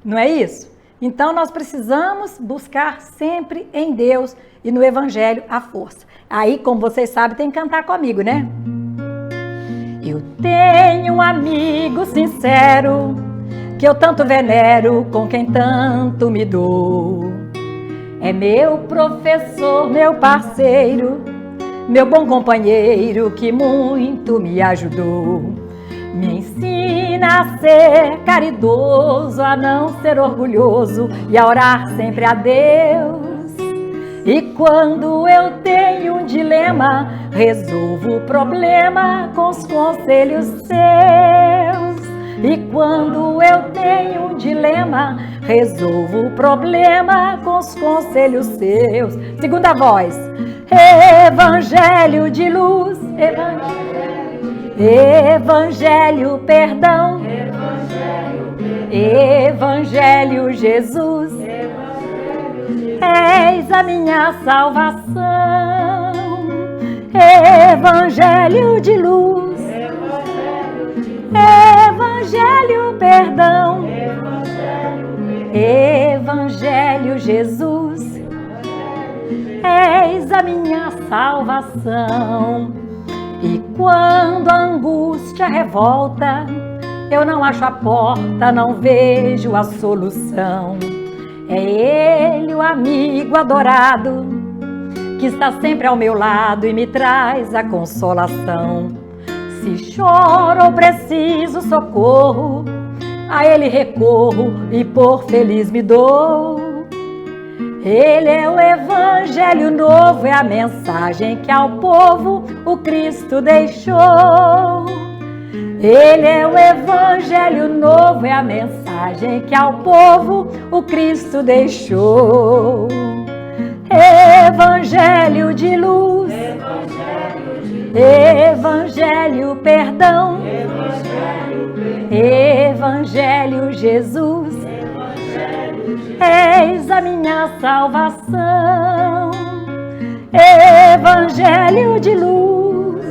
Não é isso? Então, nós precisamos buscar sempre em Deus e no Evangelho a força. Aí, como vocês sabem, tem que cantar comigo, né? Eu tenho um amigo sincero, que eu tanto venero, com quem tanto me dou. É meu professor, meu parceiro, meu bom companheiro, que muito me ajudou. Me ensina a ser caridoso, a não ser orgulhoso e a orar sempre a Deus. E quando eu tenho um dilema, resolvo o problema com os conselhos seus. E quando eu tenho um dilema, resolvo o problema com os conselhos seus. Segunda voz. Evangelho de luz, Evangelho perdão, Evangelho Jesus, és a minha salvação. Evangelho de luz, Evangelho Evangelho, perdão. Evangelho, Jesus, és a minha salvação. E quando a angústia revolta, eu não acho a porta, não vejo a solução. É Ele, o amigo adorado, que está sempre ao meu lado e me traz a consolação. Se choro ou preciso socorro, a Ele recorro e por feliz me dou. Ele é o Evangelho novo, é a mensagem que ao povo o Cristo deixou. Ele é o Evangelho novo, é a mensagem que ao povo o Cristo deixou. Evangelho de luz, Evangelho, perdão, Evangelho, Jesus, és a minha salvação. Evangelho de luz,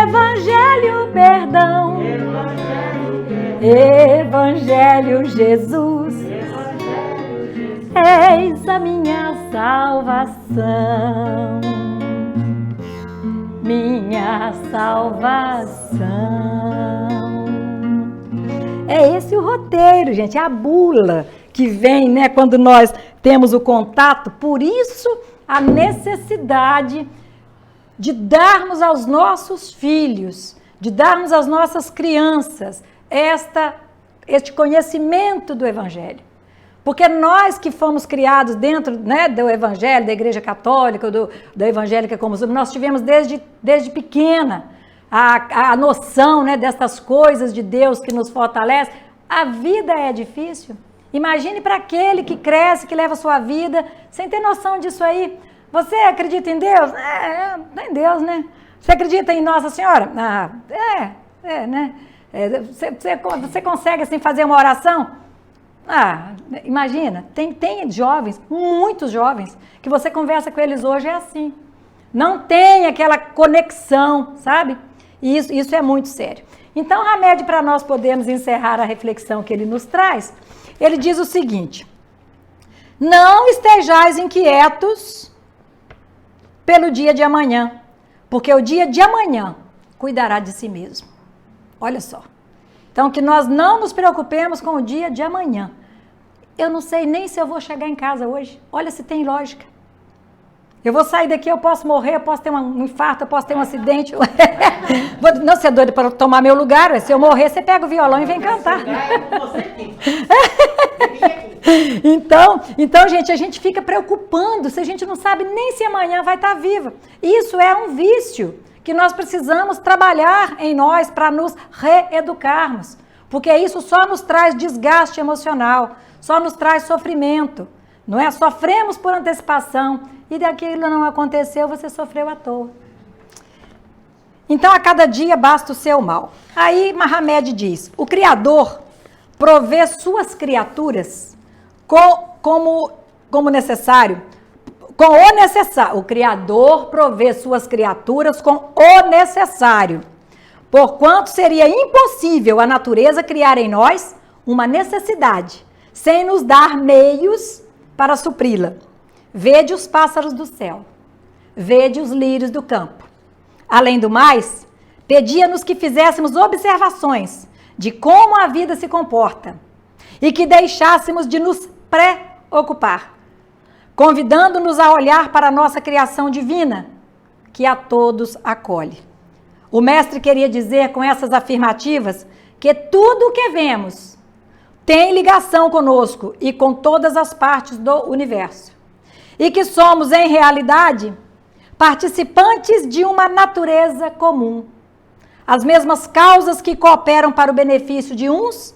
Evangelho, perdão, Evangelho, Jesus, és a minha salvação. Minha salvação. É esse o roteiro, gente, é a bula que vem, né, quando nós temos o contato. Por isso, a necessidade de darmos aos nossos filhos, de darmos às nossas crianças este conhecimento do Evangelho. Porque nós que fomos criados dentro, né, do Evangelho, da Igreja Católica, da Evangélica como nós tivemos desde pequena a noção, né, dessas coisas de Deus que nos fortalece. A vida é difícil. Imagine para aquele que cresce, que leva a sua vida sem ter noção disso aí. Você acredita em Deus? Em Deus, né? Você acredita em Nossa Senhora? Né? Você consegue assim fazer uma oração? Imagina, tem jovens, muitos jovens, que você conversa com eles hoje é assim. Não tem aquela conexão, sabe? E isso é muito sério. Então, Hamed, para nós podermos encerrar a reflexão que ele nos traz, ele diz o seguinte: não estejais inquietos pelo dia de amanhã, porque o dia de amanhã cuidará de si mesmo. Olha só. Então, que nós não nos preocupemos com o dia de amanhã. Eu não sei nem se eu vou chegar em casa hoje. Olha se tem lógica. Eu vou sair daqui, eu posso morrer, eu posso ter um infarto, eu posso ter um acidente. Não, você é doido para tomar meu lugar? Se eu morrer, você pega o violão e vem cantar. Então, gente, a gente fica preocupando se a gente não sabe nem se amanhã vai estar viva. Isso é um vício que nós precisamos trabalhar em nós para nos reeducarmos, porque isso só nos traz desgaste emocional, só nos traz sofrimento, não é? Sofremos por antecipação e daquilo não aconteceu, você sofreu à toa. Então, a cada dia basta o seu mal. Aí, Mahamed diz, o Criador provê suas criaturas como necessário, com o necessário. O Criador provê suas criaturas com o necessário, porquanto seria impossível a natureza criar em nós uma necessidade, sem nos dar meios para supri-la. Vede os pássaros do céu, vede os lírios do campo. Além do mais, pedia-nos que fizéssemos observações de como a vida se comporta e que deixássemos de nos preocupar, convidando-nos a olhar para a nossa criação divina, que a todos acolhe. O mestre queria dizer com essas afirmativas que tudo o que vemos tem ligação conosco e com todas as partes do universo, e que somos, em realidade, participantes de uma natureza comum. As mesmas causas que cooperam para o benefício de uns,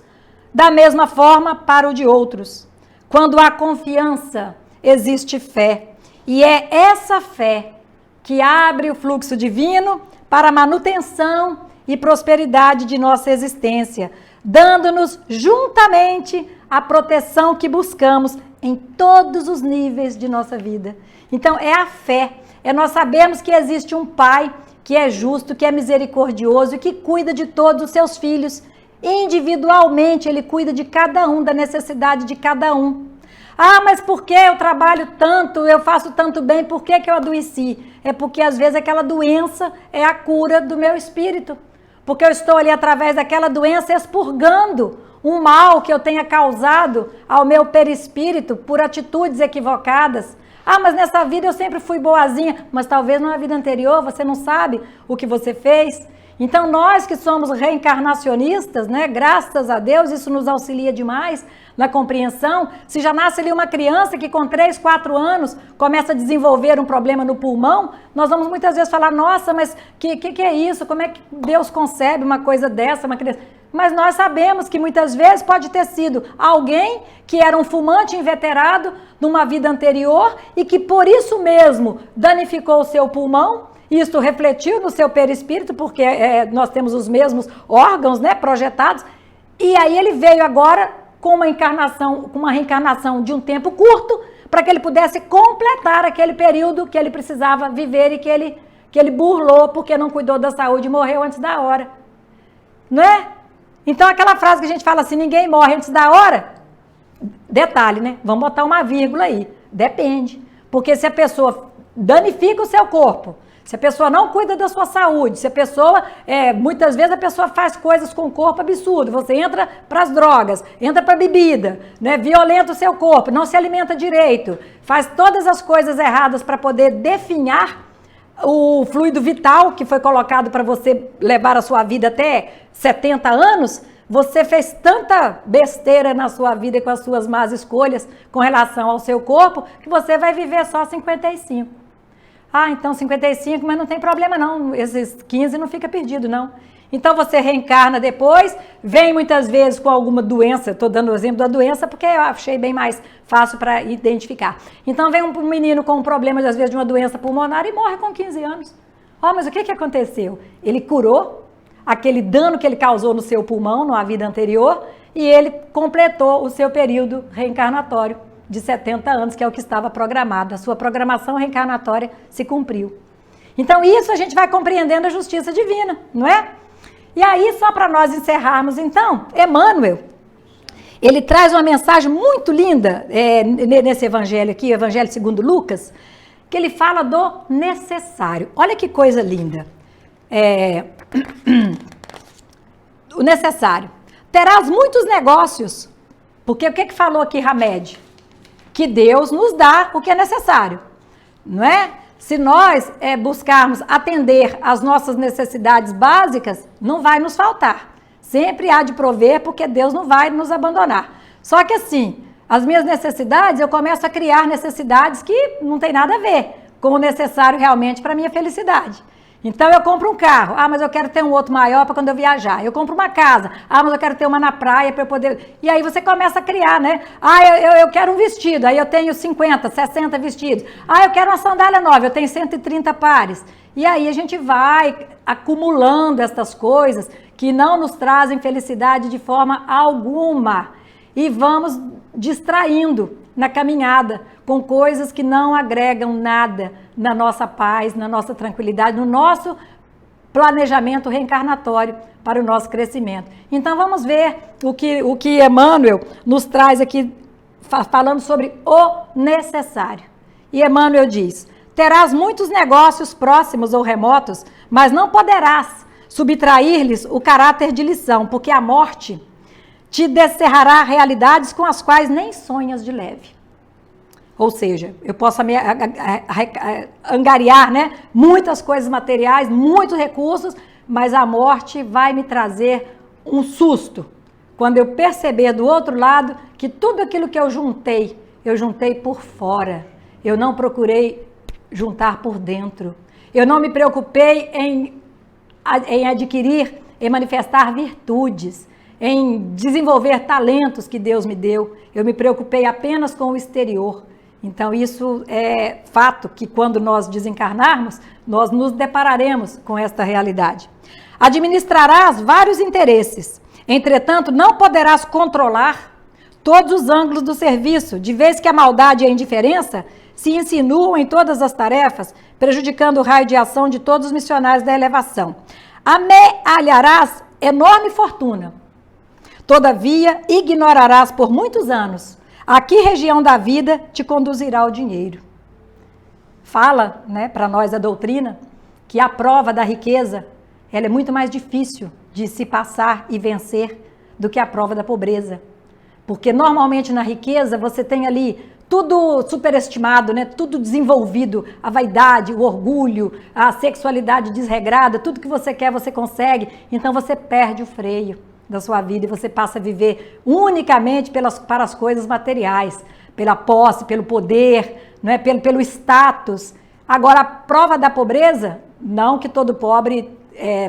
da mesma forma para o de outros. Quando há confiança, existe fé, e é essa fé que abre o fluxo divino para a manutenção e prosperidade de nossa existência, dando-nos juntamente a proteção que buscamos em todos os níveis de nossa vida. Então, é a fé, é nós sabermos que existe um Pai que é justo, que é misericordioso e que cuida de todos os seus filhos. Individualmente, ele cuida de cada um, da necessidade de cada um. Ah, mas por que eu trabalho tanto, eu faço tanto bem, por que eu adoeci? É porque às vezes aquela doença é a cura do meu espírito. Porque eu estou ali através daquela doença expurgando um mal que eu tenha causado ao meu perispírito por atitudes equivocadas. Ah, mas nessa vida eu sempre fui boazinha, mas talvez numa vida anterior você não sabe o que você fez. Então nós que somos reencarnacionistas, né, graças a Deus, isso nos auxilia demais na compreensão. Se já nasce ali uma criança que com 3, 4 anos começa a desenvolver um problema no pulmão, nós vamos muitas vezes falar, nossa, mas que é isso? Como é que Deus concebe uma coisa dessa, uma criança? Mas nós sabemos que muitas vezes pode ter sido alguém que era um fumante inveterado numa vida anterior e que por isso mesmo danificou o seu pulmão. Isso refletiu no seu perispírito, porque nós temos os mesmos órgãos, né, projetados, e aí ele veio agora com uma reencarnação de um tempo curto, para que ele pudesse completar aquele período que ele precisava viver e que ele burlou, porque não cuidou da saúde e morreu antes da hora. Não é? Então aquela frase que a gente fala assim, ninguém morre antes da hora, detalhe, né? Vamos botar uma vírgula aí, depende, porque se a pessoa danifica o seu corpo, se a pessoa não cuida da sua saúde, se a pessoa, muitas vezes a pessoa faz coisas com o corpo absurdo, você entra para as drogas, entra para a bebida, né, violenta o seu corpo, não se alimenta direito, faz todas as coisas erradas para poder definhar o fluido vital que foi colocado para você levar a sua vida até 70 anos, você fez tanta besteira na sua vida com as suas más escolhas com relação ao seu corpo, que você vai viver só 55. Ah, então 55, mas não tem problema não, esses 15 não fica perdido não. Então você reencarna depois, vem muitas vezes com alguma doença, estou dando o exemplo da doença porque eu achei bem mais fácil para identificar. Então vem um menino com um problema, às vezes, de uma doença pulmonar e morre com 15 anos. Oh, mas o que aconteceu? Ele curou aquele dano que ele causou no seu pulmão, numa vida anterior, e ele completou o seu período reencarnatório de 70 anos, que é o que estava programado. A sua programação reencarnatória se cumpriu. Então isso a gente vai compreendendo a justiça divina, não é? E aí, só para nós encerrarmos então, Emmanuel, ele traz uma mensagem muito linda nesse evangelho aqui, o Evangelho segundo Lucas, que ele fala do necessário. Olha que coisa linda. O necessário. Terás muitos negócios, porque o que falou aqui Hamed? Que Deus nos dá o que é necessário, não é? Se nós buscarmos atender às nossas necessidades básicas, não vai nos faltar. Sempre há de prover, porque Deus não vai nos abandonar. Só que assim, as minhas necessidades, eu começo a criar necessidades que não tem nada a ver com o necessário realmente para a minha felicidade. Então eu compro um carro, mas eu quero ter um outro maior para quando eu viajar. Eu compro uma casa, mas eu quero ter uma na praia para eu poder... E aí você começa a criar, né? Eu quero um vestido, aí eu tenho 50, 60 vestidos. Eu quero uma sandália nova, eu tenho 130 pares. E aí a gente vai acumulando essas coisas que não nos trazem felicidade de forma alguma. E vamos distraindo na caminhada com coisas que não agregam nada na nossa paz, na nossa tranquilidade, no nosso planejamento reencarnatório para o nosso crescimento. Então vamos ver o que Emmanuel nos traz aqui, falando sobre o necessário. E Emmanuel diz, terás muitos negócios próximos ou remotos, mas não poderás subtrair-lhes o caráter de lição, porque a morte te descerrará realidades com as quais nem sonhas de leve. Ou seja, eu posso angariar, né, muitas coisas materiais, muitos recursos, mas a morte vai me trazer um susto. Quando eu perceber do outro lado que tudo aquilo que eu juntei por fora. Eu não procurei juntar por dentro. Eu não me preocupei em adquirir, em manifestar virtudes, em desenvolver talentos que Deus me deu. Eu me preocupei apenas com o exterior. Então isso é fato que quando nós desencarnarmos, nós nos depararemos com esta realidade. Administrarás vários interesses, entretanto não poderás controlar todos os ângulos do serviço, de vez que a maldade e a indiferença se insinuam em todas as tarefas, prejudicando o raio de ação de todos os missionários da elevação. Amealharás enorme fortuna. Todavia, ignorarás por muitos anos a que região da vida te conduzirá o dinheiro. Fala, né, para nós a doutrina, que a prova da riqueza, ela é muito mais difícil de se passar e vencer do que a prova da pobreza. Porque normalmente na riqueza você tem ali tudo superestimado, né? Tudo desenvolvido, a vaidade, o orgulho, a sexualidade desregrada, tudo que você quer você consegue, então você perde o freio da sua vida e você passa a viver unicamente para as coisas materiais, pela posse, pelo poder, não é? pelo status. Agora, a prova da pobreza, não que todo pobre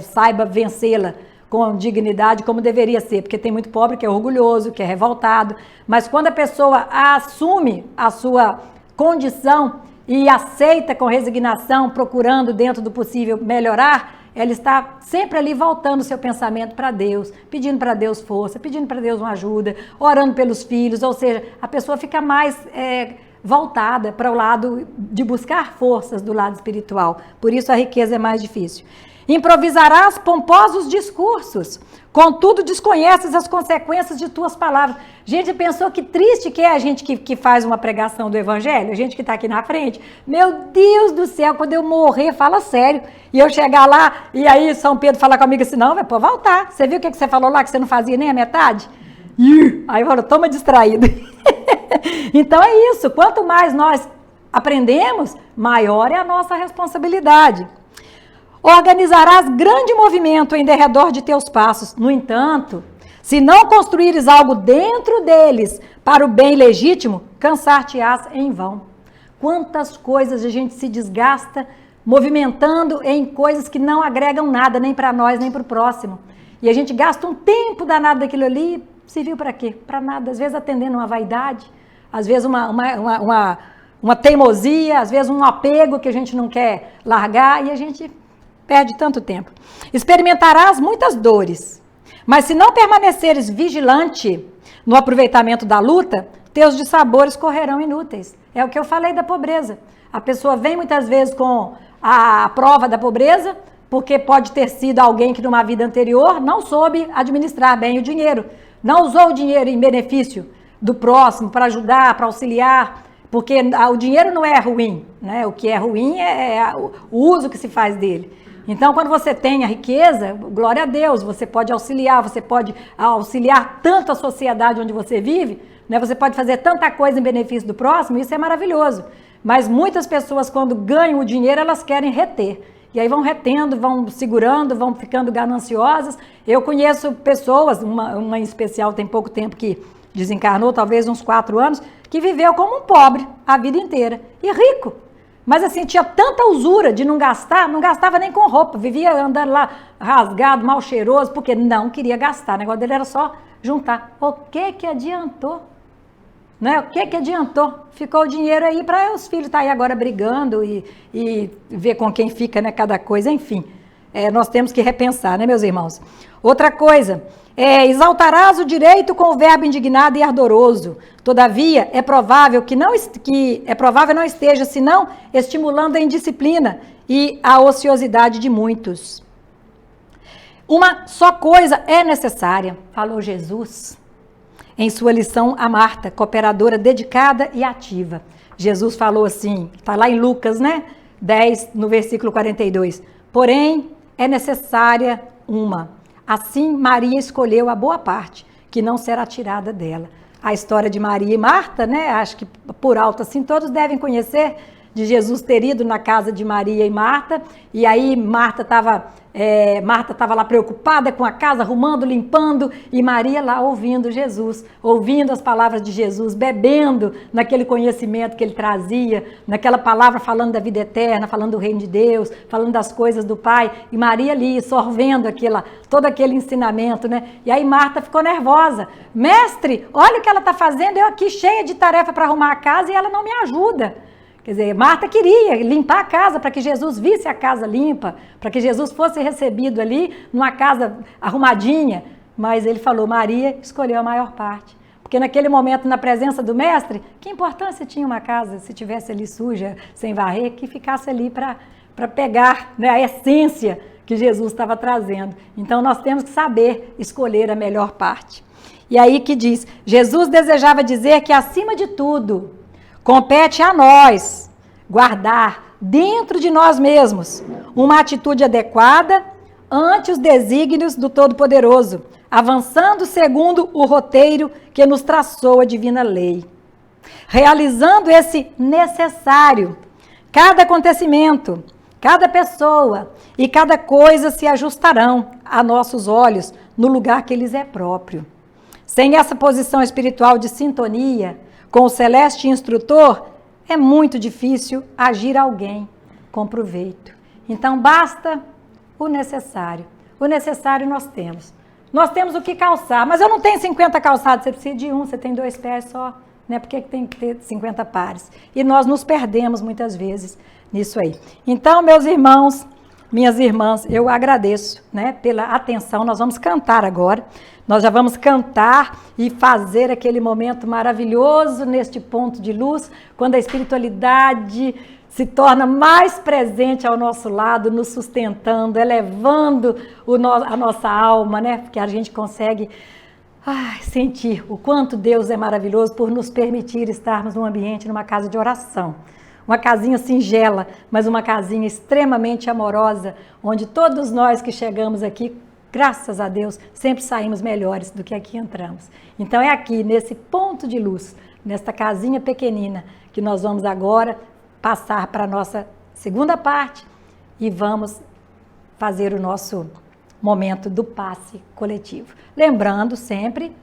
saiba vencê-la com dignidade como deveria ser, porque tem muito pobre que é orgulhoso, que é revoltado, mas quando a pessoa assume a sua condição e aceita com resignação, procurando dentro do possível melhorar, ela está sempre ali voltando o seu pensamento para Deus, pedindo para Deus força, pedindo para Deus uma ajuda, orando pelos filhos, ou seja, a pessoa fica mais voltada para o lado de buscar forças do lado espiritual, por isso a riqueza é mais difícil. Improvisarás pomposos discursos, contudo desconheces as consequências de tuas palavras. Gente, pensou que triste que é a gente que faz uma pregação do evangelho, a gente que está aqui na frente? Meu Deus do céu, quando eu morrer, fala sério. E eu chegar lá, e aí São Pedro fala comigo assim, não, vai pô, voltar. Você viu o que você falou lá que você não fazia nem a metade? Aí eu falo, toma distraído. Então é isso, quanto mais nós aprendemos, maior é a nossa responsabilidade. Organizarás grande movimento em derredor de teus passos. No entanto, se não construíres algo dentro deles para o bem legítimo, cansar-te-ás em vão. Quantas coisas a gente se desgasta movimentando em coisas que não agregam nada, nem para nós, nem para o próximo. E a gente gasta um tempo danado daquilo ali, serviu para quê? Para nada. Às vezes atendendo uma vaidade, às vezes uma teimosia, às vezes um apego que a gente não quer largar e a gente perde tanto tempo. Experimentarás muitas dores, mas se não permaneceres vigilante no aproveitamento da luta, teus dissabores correrão inúteis. É o que eu falei da pobreza. A pessoa vem muitas vezes com a prova da pobreza, porque pode ter sido alguém que numa vida anterior não soube administrar bem o dinheiro, não usou o dinheiro em benefício do próximo, para ajudar, para auxiliar, porque o dinheiro não é ruim, né? O que é ruim é o uso que se faz dele. Então, quando você tem a riqueza, glória a Deus, você pode auxiliar tanto a sociedade onde você vive, né? Você pode fazer tanta coisa em benefício do próximo, isso é maravilhoso. Mas muitas pessoas, quando ganham o dinheiro, elas querem reter. E aí vão retendo, vão segurando, vão ficando gananciosas. Eu conheço pessoas, uma em especial tem pouco tempo que desencarnou, talvez uns 4 anos, que viveu como um pobre a vida inteira e rico. Mas assim, tinha tanta usura de não gastava nem com roupa, vivia andando lá rasgado, mal cheiroso, porque não queria gastar, o negócio dele era só juntar. O que adiantou? Né? O que adiantou? Ficou o dinheiro aí para os filhos estar aí agora brigando e ver com quem fica, né, cada coisa, enfim. Nós temos que repensar, né, meus irmãos? Outra coisa, exaltarás o direito com o verbo indignado e ardoroso. Todavia, é provável não esteja, senão estimulando a indisciplina e a ociosidade de muitos. Uma só coisa é necessária, falou Jesus em sua lição a Marta, cooperadora dedicada e ativa. Jesus falou assim, está lá em Lucas, né? 10, no versículo 42. Porém, é necessária uma. Assim, Maria escolheu a boa parte, que não será tirada dela. A história de Maria e Marta, né? Acho que por alto assim, todos devem conhecer, de Jesus ter ido na casa de Maria e Marta, e aí Marta estava lá preocupada com a casa, arrumando, limpando, e Maria lá ouvindo Jesus, ouvindo as palavras de Jesus, bebendo naquele conhecimento que ele trazia, naquela palavra falando da vida eterna, falando do reino de Deus, falando das coisas do Pai, e Maria ali sorvendo todo aquele ensinamento, né? E aí Marta ficou nervosa. Mestre, olha o que ela está fazendo, eu aqui cheia de tarefa para arrumar a casa e ela não me ajuda. Quer dizer, Marta queria limpar a casa para que Jesus visse a casa limpa, para que Jesus fosse recebido ali numa casa arrumadinha, mas ele falou, Maria escolheu a maior parte. Porque naquele momento, na presença do mestre, que importância tinha uma casa se tivesse ali suja, sem varrer, que ficasse ali para pegar, né, a essência que Jesus estava trazendo. Então nós temos que saber escolher a melhor parte. E aí que diz, Jesus desejava dizer que acima de tudo, compete a nós guardar dentro de nós mesmos uma atitude adequada ante os desígnios do Todo-Poderoso, avançando segundo o roteiro que nos traçou a divina lei. Realizando esse necessário, cada acontecimento, cada pessoa e cada coisa se ajustarão a nossos olhos no lugar que lhes é próprio. Sem essa posição espiritual de sintonia com o celeste instrutor, é muito difícil agir alguém com proveito. Então, basta o necessário. O necessário nós temos. Nós temos o que calçar, mas eu não tenho 50 calçados, você precisa de um, você tem 2 pés só, né? Por que tem que ter 50 pares? E nós nos perdemos muitas vezes nisso aí. Então, meus irmãos, minhas irmãs, eu agradeço, né, pela atenção. Nós vamos cantar agora. Nós já vamos cantar e fazer aquele momento maravilhoso neste ponto de luz, quando a espiritualidade se torna mais presente ao nosso lado, nos sustentando, elevando a nossa alma, né? Porque a gente consegue sentir o quanto Deus é maravilhoso por nos permitir estarmos num ambiente, numa casa de oração. Uma casinha singela, mas uma casinha extremamente amorosa, onde todos nós que chegamos aqui, graças a Deus, sempre saímos melhores do que aqui entramos. Então é aqui, nesse ponto de luz, nesta casinha pequenina, que nós vamos agora passar para a nossa segunda parte e vamos fazer o nosso momento do passe coletivo. Lembrando sempre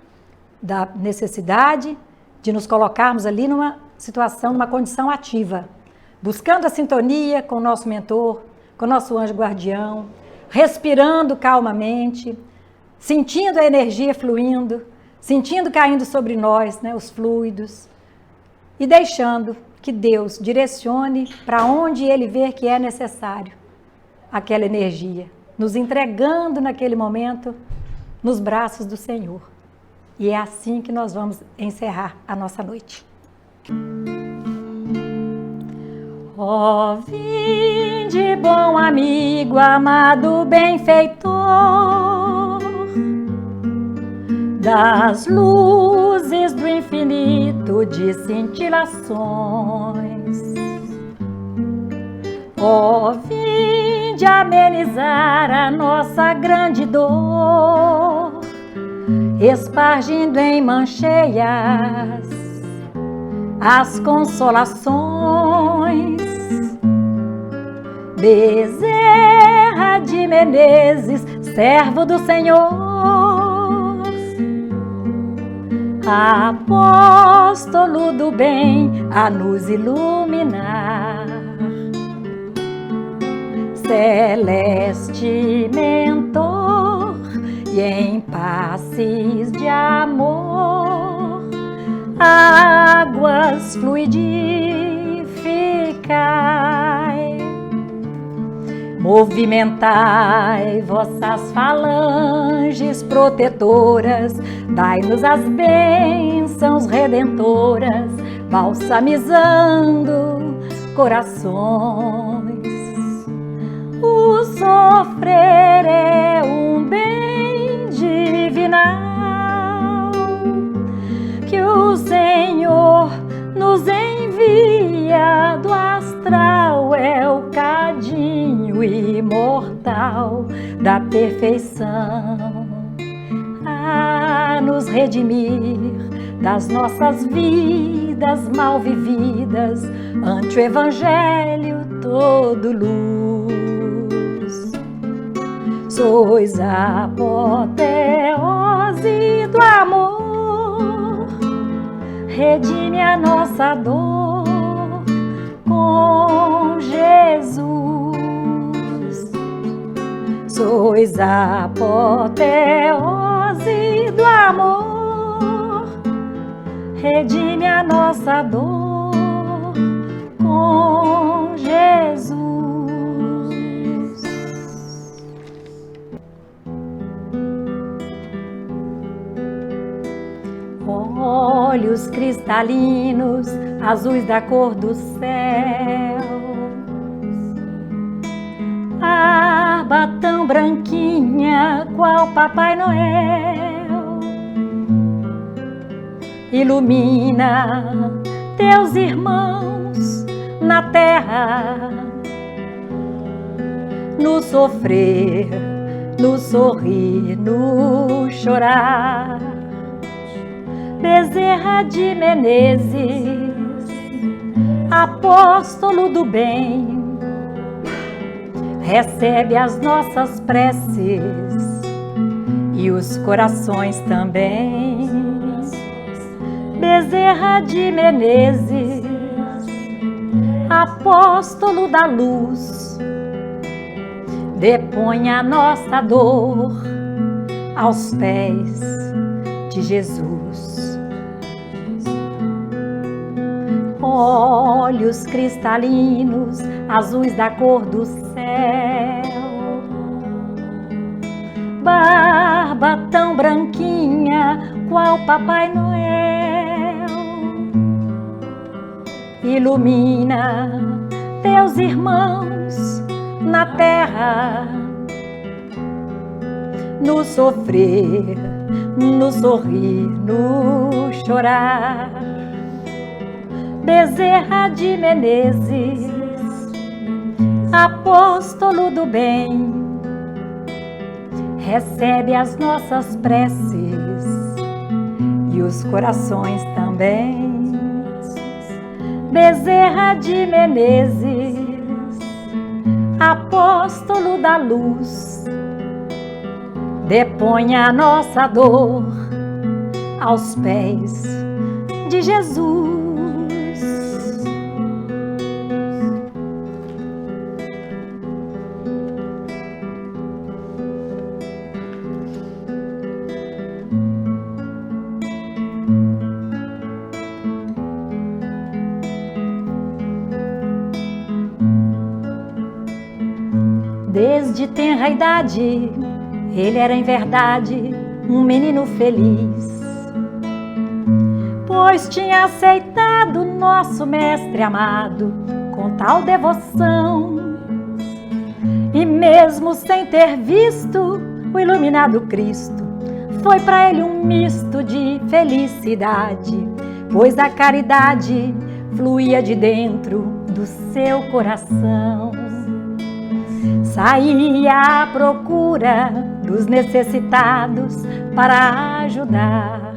da necessidade de nos colocarmos ali numa situação, numa condição ativa, buscando a sintonia com o nosso mentor, com o nosso anjo guardião, respirando calmamente, sentindo a energia fluindo, sentindo caindo sobre nós, né, os fluidos, e deixando que Deus direcione para onde Ele ver que é necessário aquela energia, nos entregando naquele momento nos braços do Senhor. E é assim que nós vamos encerrar a nossa noite. Ó, vinde, bom amigo, amado benfeitor, das luzes do infinito de cintilações. Ó, vinde amenizar a nossa grande dor, espargindo em mancheias as consolações. Bezerra de Menezes, servo do Senhor, apóstolo do bem a nos iluminar, celeste mentor e em passes de amor, águas fluidificai, movimentai vossas falanges protetoras, dai-nos as bênçãos redentoras, balsamizando corações. O sofrer é um bem divinal que o Senhor nos envia do astral, é o cadinho imortal da perfeição a nos redimir das nossas vidas mal vividas ante o Evangelho todo luz. Sois a apoteose do amor, redime a nossa dor com Jesus. Sois a apoteose do amor, redime a nossa dor com Jesus. cristalinos, azuis da cor do céu. Barba tão branquinha, qual Papai Noel, ilumina teus irmãos na terra, no sofrer, no sorrir, no chorar. Bezerra de Menezes, apóstolo do bem, recebe as nossas preces e os corações também. Bezerra de Menezes, apóstolo da luz, depõe a nossa dor aos pés de Jesus. Olhos cristalinos, azuis da cor do céu, barba tão branquinha, qual Papai Noel, ilumina teus irmãos na terra, no sofrer, no sorrir, no chorar. Bezerra de Menezes, apóstolo do bem, recebe as nossas preces e os corações também. Bezerra de Menezes, apóstolo da luz, depõe a nossa dor aos pés de Jesus. Desde tenra idade, ele era em verdade um menino feliz, pois tinha aceitado nosso mestre amado com tal devoção. E mesmo sem ter visto o iluminado Cristo, foi para ele um misto de felicidade, pois a caridade fluía de dentro do seu coração. Saía à procura dos necessitados para ajudar.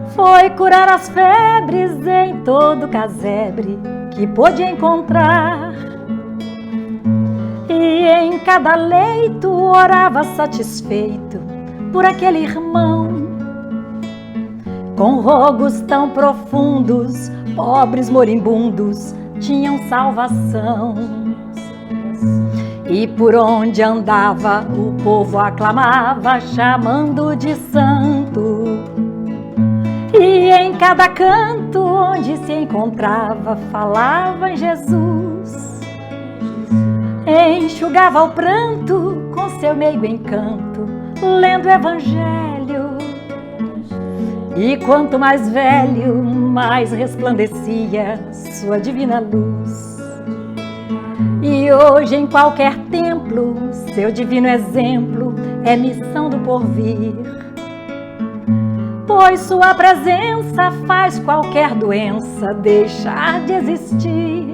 Foi curar as febres em todo casebre que pôde encontrar. E em cada leito orava satisfeito por aquele irmão. Com rogos tão profundos, pobres moribundos tinham salvação. E por onde andava, o povo aclamava, chamando de santo. E em cada canto onde se encontrava, falava em Jesus. Enxugava o pranto com seu meigo encanto, lendo o Evangelho. E quanto mais velho, mais resplandecia sua divina luz. E hoje em qualquer templo, seu divino exemplo é missão do porvir, pois sua presença faz qualquer doença deixar de existir.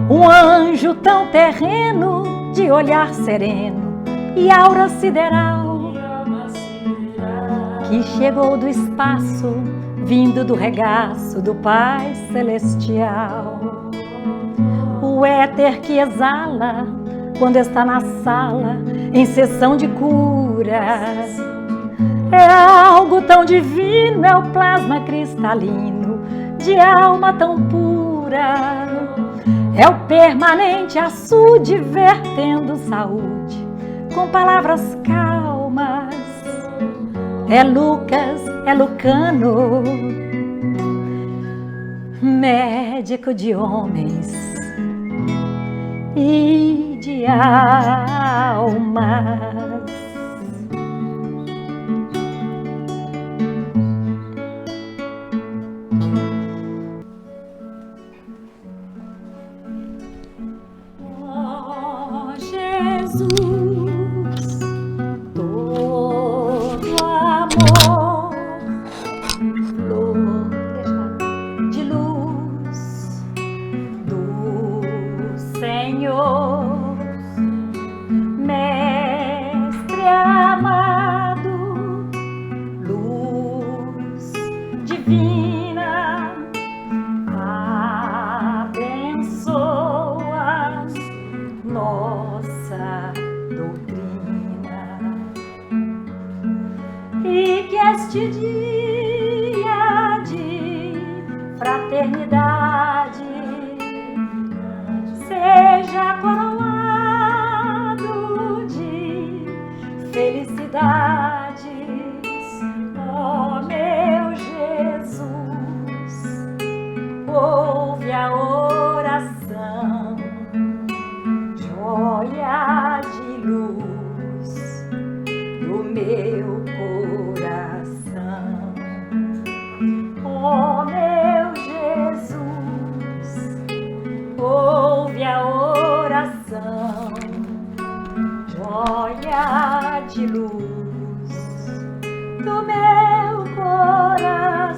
Um anjo tão terreno, de olhar sereno e aura sideral, que chegou do espaço, vindo do regaço do Pai Celestial. O éter que exala quando está na sala em sessão de curas é algo tão divino, é o plasma cristalino de alma tão pura. É o permanente açude vertendo saúde com palavras calmas. É Lucas, é Lucano, médico de homens e de almas. Senhor, Mestre amado, luz divina, abençoa nossa doutrina, e que este dia de fraternidade seja coroado de felicidades, ó meu Jesus, ouve a oração, joia de luz do meu coração, ó meu Jesus, ouve a oração, joia de luz do meu coração.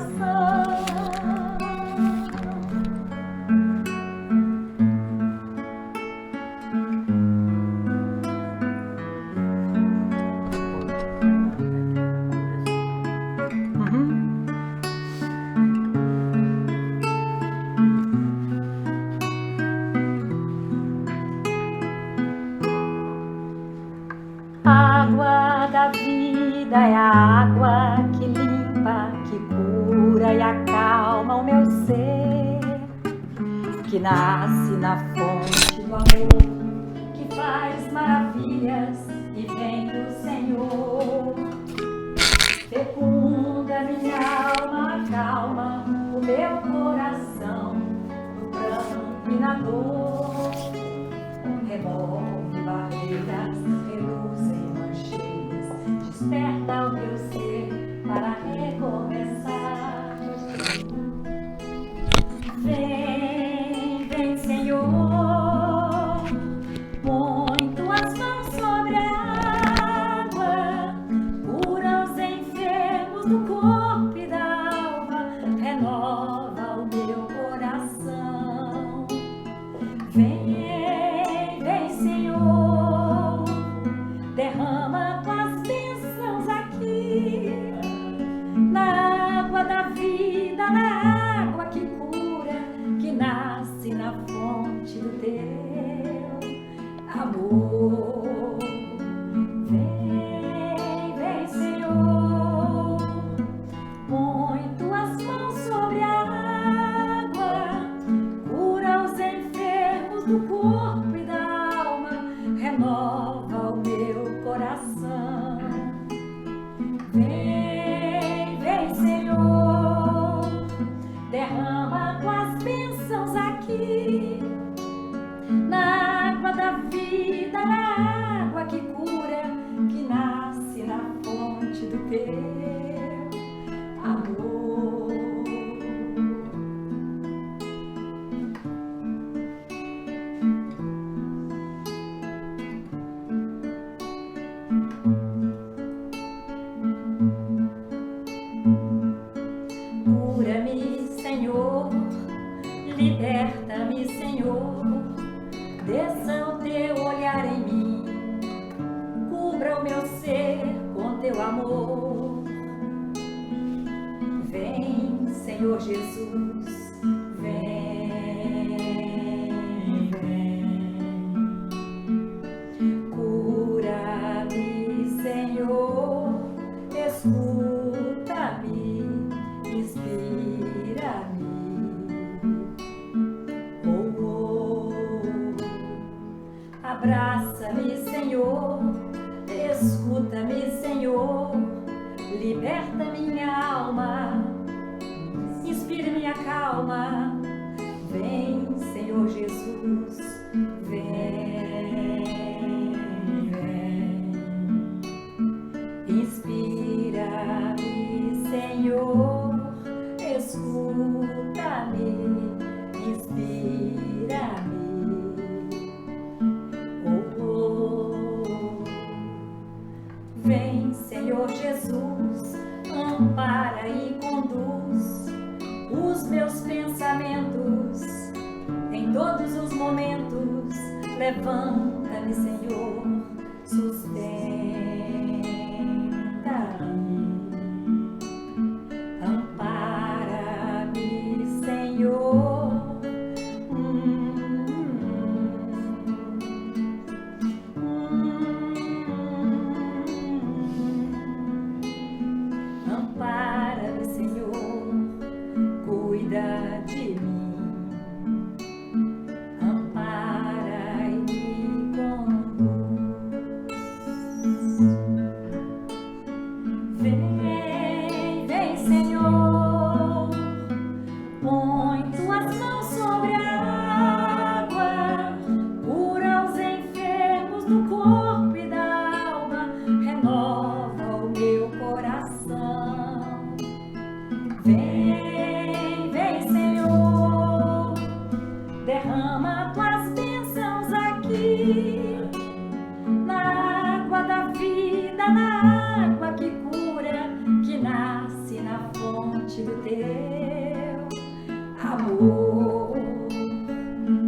Água da vida é a água que limpa, que cura e acalma o meu ser, que nasce na fonte do amor, que faz maravilhas e vem do Senhor. Fecunda minha alma, acalma o meu coração, no pranto e na dor, remove barreiras, reluzem mancheiras, desperta o meu ser para recomeçar. Vem, vem, Senhor, põe tuas mãos sobre a água, cura os enfermos do corpo e da alma, renova o meu coração. Vem, Senhor, derrama tuas bênçãos aqui, na água da vida, na água que cura, que nasce na fonte do teu amor. Vem, vem, Senhor, põe tuas mãos sobre a água, cura os enfermos do corpo e da renova o meu coração. Vem, vem, Senhor, derrama tuas bênçãos aqui, na água da vida, na água que cura, que nasce na fonte do teu amor. Cura-me, Senhor, liberta-me, Senhor, desça o teu olhar em mim, cubra o meu ser com teu amor. Vem, Senhor Jesus, vem, vem. Cura-me, Senhor, escuta-me, inspira-me, oh, oh. Abraça-me, Senhor, escuta-me, Senhor, liberta minha alma, inspira minha calma. Vem, Senhor Jesus, vem, vem. Inspira-me, Senhor, escuta-me, inspira-me, oh, oh. Vem, Senhor Jesus, ampara e conduz os meus pensamentos em todos os momentos, Levanta-me, Senhor, sustenta-me. Ampara-me, Senhor. Ampara-me, Senhor, cuida de mim. Ampara e me conduz. Vem, vem, Senhor, põe tuas mãos sobre a água, cura os enfermos do corpo e da alma, renova o meu coração. Vem, vem, Senhor, derrama tuas bênçãos aqui, na água da vida, na água que cura, que nasce na fonte do teu amor.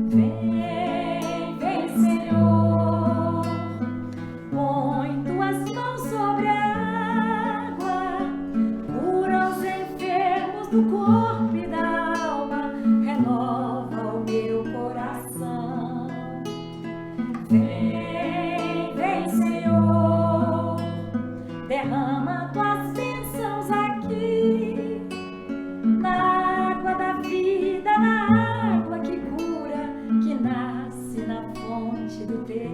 Vem, vem, Senhor, põe tuas mãos sobre a água, cura os enfermos do corpo e da alma, renova o meu coração. Vem, vem, Senhor, derrama tuas bênçãos aqui, na água da vida, na água que cura, que nasce na fonte do teu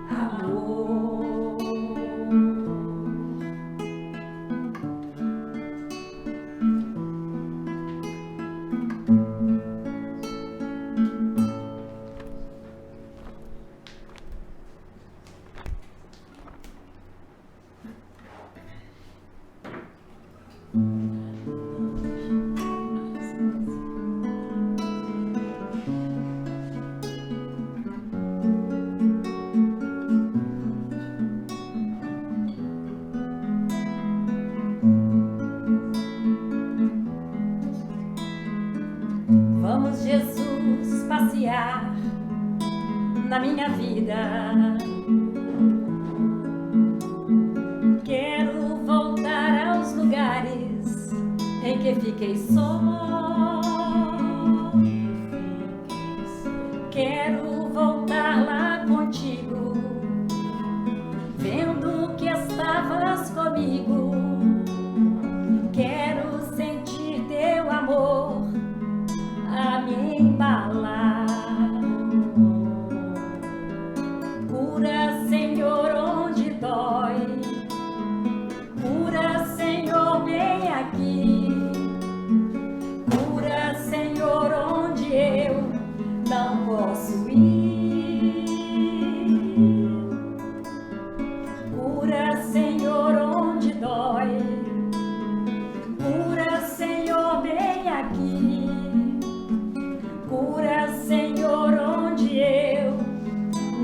amor. Vamos, Jesus, passear na minha vida. Quero voltar aos lugares em que fiquei só. Quero voltar lá contigo, vendo que estavas comigo. Quero sentir teu amor a me embalar. Cura, Senhor, onde dói. Cura, Senhor, vem aqui. Cura, Senhor, onde eu não posso ir. Cura, Senhor, onde dói. Cura, Senhor, vem aqui. Cura, Senhor, onde eu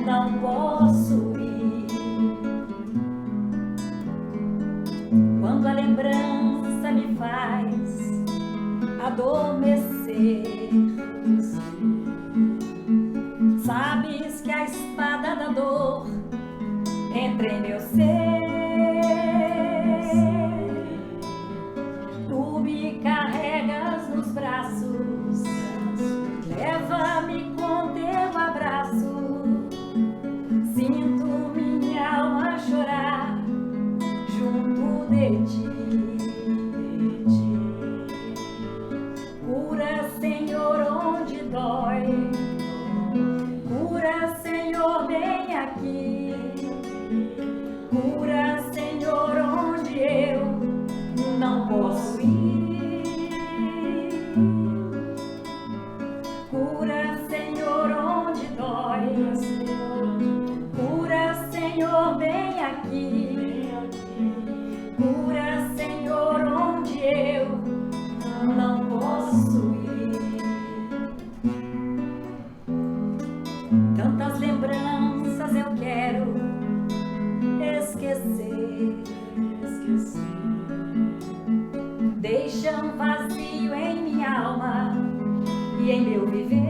não posso ir. Quando a lembrança me faz adormecer, sabes que a espada da dor entra em meu ser. Tu me carregas nos braços, leva-me com teu abraço. Sinto minha alma chorar junto de ti. Cura, Senhor, onde dói. Cura, Senhor, vem aqui. Cura, Senhor, onde eu não posso ir. Cura, Senhor, onde dói. Cura, Senhor, vem aqui. Cura, Senhor, onde eu não posso ir. Tantas lembranças eu quero esquecer. Deixa um vazio em minha alma e em meu viver.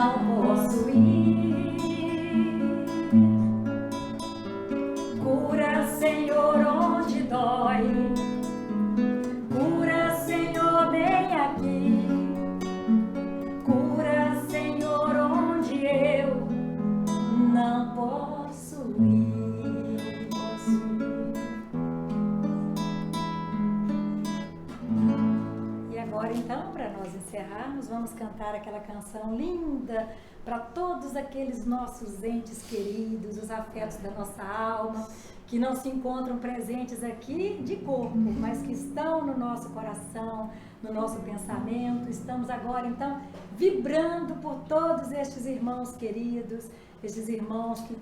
não posso ir. Cura, Senhor, onde dói. Cura, Senhor, bem aqui. Cura, Senhor, onde eu não posso ir. E agora, então, para nós encerrarmos, vamos cantar aquela canção linda para todos aqueles nossos entes queridos, os afetos da nossa alma, que não se encontram presentes aqui de corpo, mas que estão no nosso coração, no nosso pensamento. Estamos agora, então, vibrando por todos estes irmãos queridos, estes irmãos que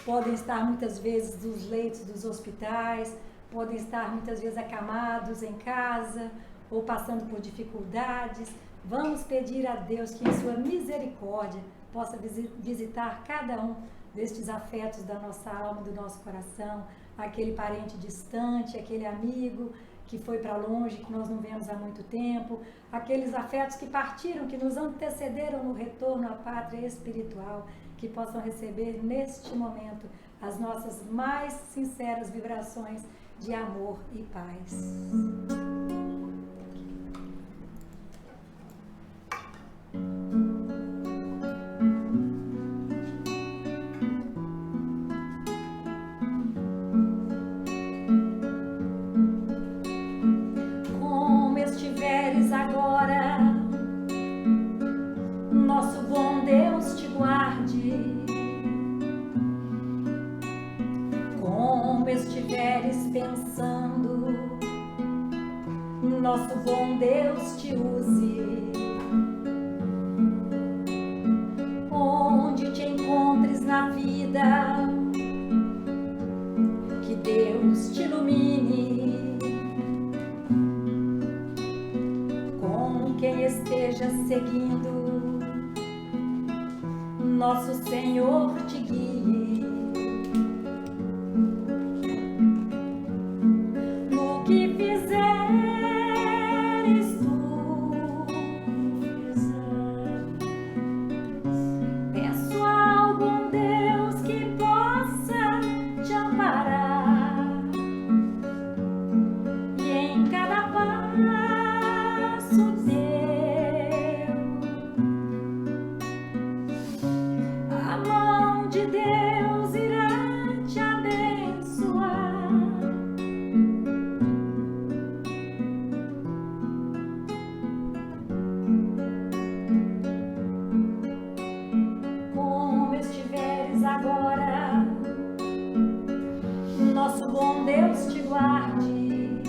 podem estar muitas vezes nos leitos dos hospitais, podem estar muitas vezes acamados em casa ou passando por dificuldades. Vamos pedir a Deus que em sua misericórdia possa visitar cada um destes afetos da nossa alma, do nosso coração, aquele parente distante, aquele amigo que foi para longe, que nós não vemos há muito tempo, aqueles afetos que partiram, que nos antecederam no retorno à pátria espiritual, que possam receber neste momento as nossas mais sinceras vibrações de amor e paz. Agora, nosso bom Deus te guarde. Como estiveres pensando, nosso bom Deus te use. Onde te encontres na vida, que Deus te ilumine. Quem esteja seguindo, nosso Senhor te guie. No que fizeres tu, peço ao bom Deus que possa te amparar, e em cada passo teu a mão de Deus irá te abençoar. Como estiveres agora, nosso bom Deus te guarde.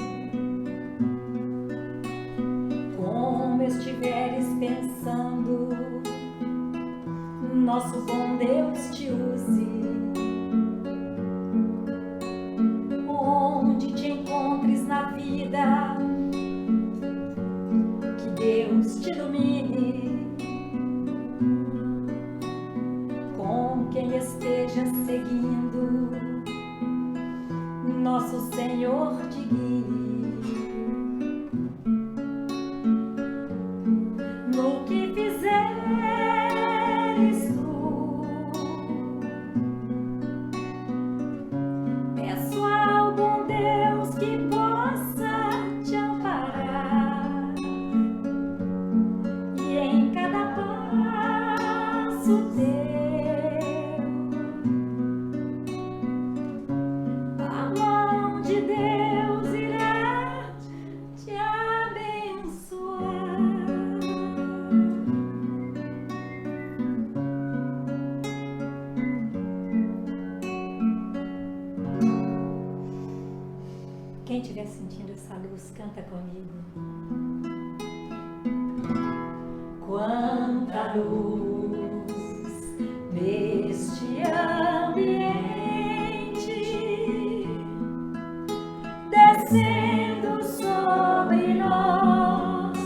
Como estiveres pensando, nosso bom Deus te use. Onde te encontres na vida, que Deus te ilumine. Com quem esteja seguindo, nosso Senhor te guie. No que fizeres tu, peço ao bom Deus que possa te amparar, e em cada passo teu a mão de Deus irá te abençoar. Quem estiver sentindo essa luz, canta comigo. Quanta luz neste ambiente, descendo sobre nós,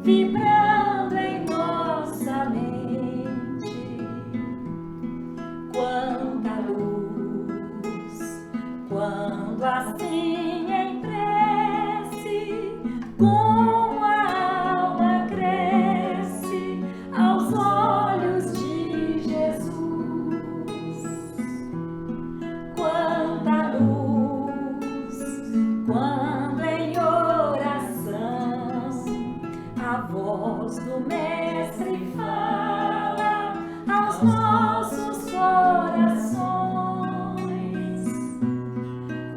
vibrando em nossa mente. Quanta luz, quando assim em prece, como a alma cresce aos olhos voz do Mestre fala aos nossos corações.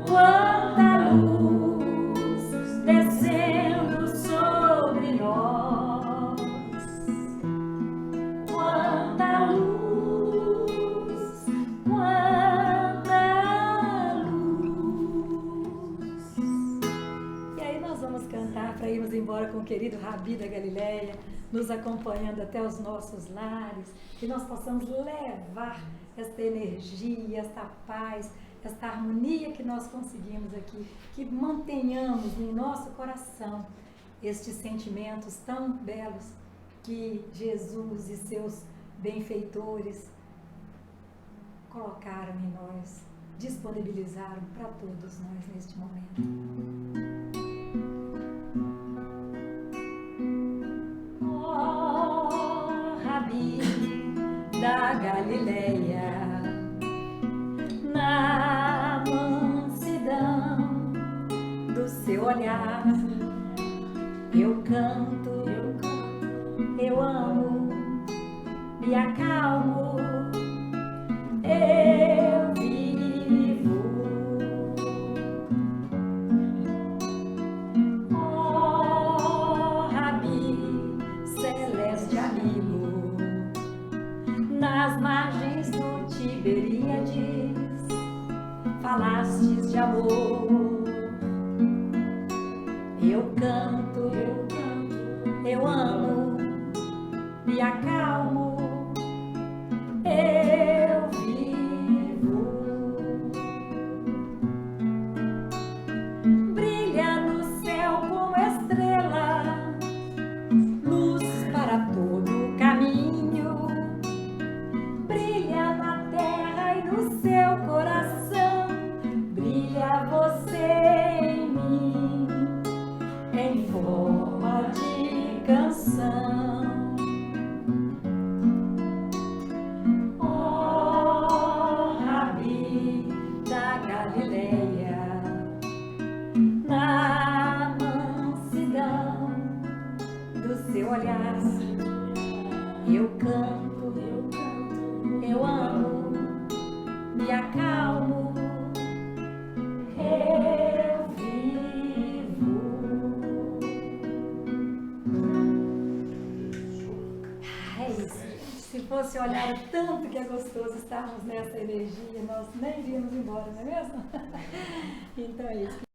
Quanta luz descendo sobre nós. Quanta luz, quanta luz. E aí nós vamos cantar para irmos embora com o querido Rabi da Galileia, nos acompanhando até os nossos lares, que nós possamos levar esta energia, esta paz, esta harmonia que nós conseguimos aqui, que mantenhamos em nosso coração estes sentimentos tão belos que Jesus e seus benfeitores colocaram em nós, disponibilizaram para todos nós neste momento. Da Galileia, na mansidão do seu olhar, eu canto, eu amo, me acalmo, eu vivo. Oh, Rabi, celeste amigo, nas margens do Tiberíades, falastes de amor. Eu canto, eu amo, me acalmo, eu vivo. Brilha no céu como estrela, luz para todo o caminho. Brilha na terra e no seu coração, brilha você em mim, em forma de canção. Oh, Rabi da Galileia, na mansidão do seu olhar, eu canto, eu amo, me acalmo, eu vivo. É isso. Se fosse olhar o tanto que é gostoso estarmos nessa energia, nós nem iríamos embora, não é mesmo? Então é isso.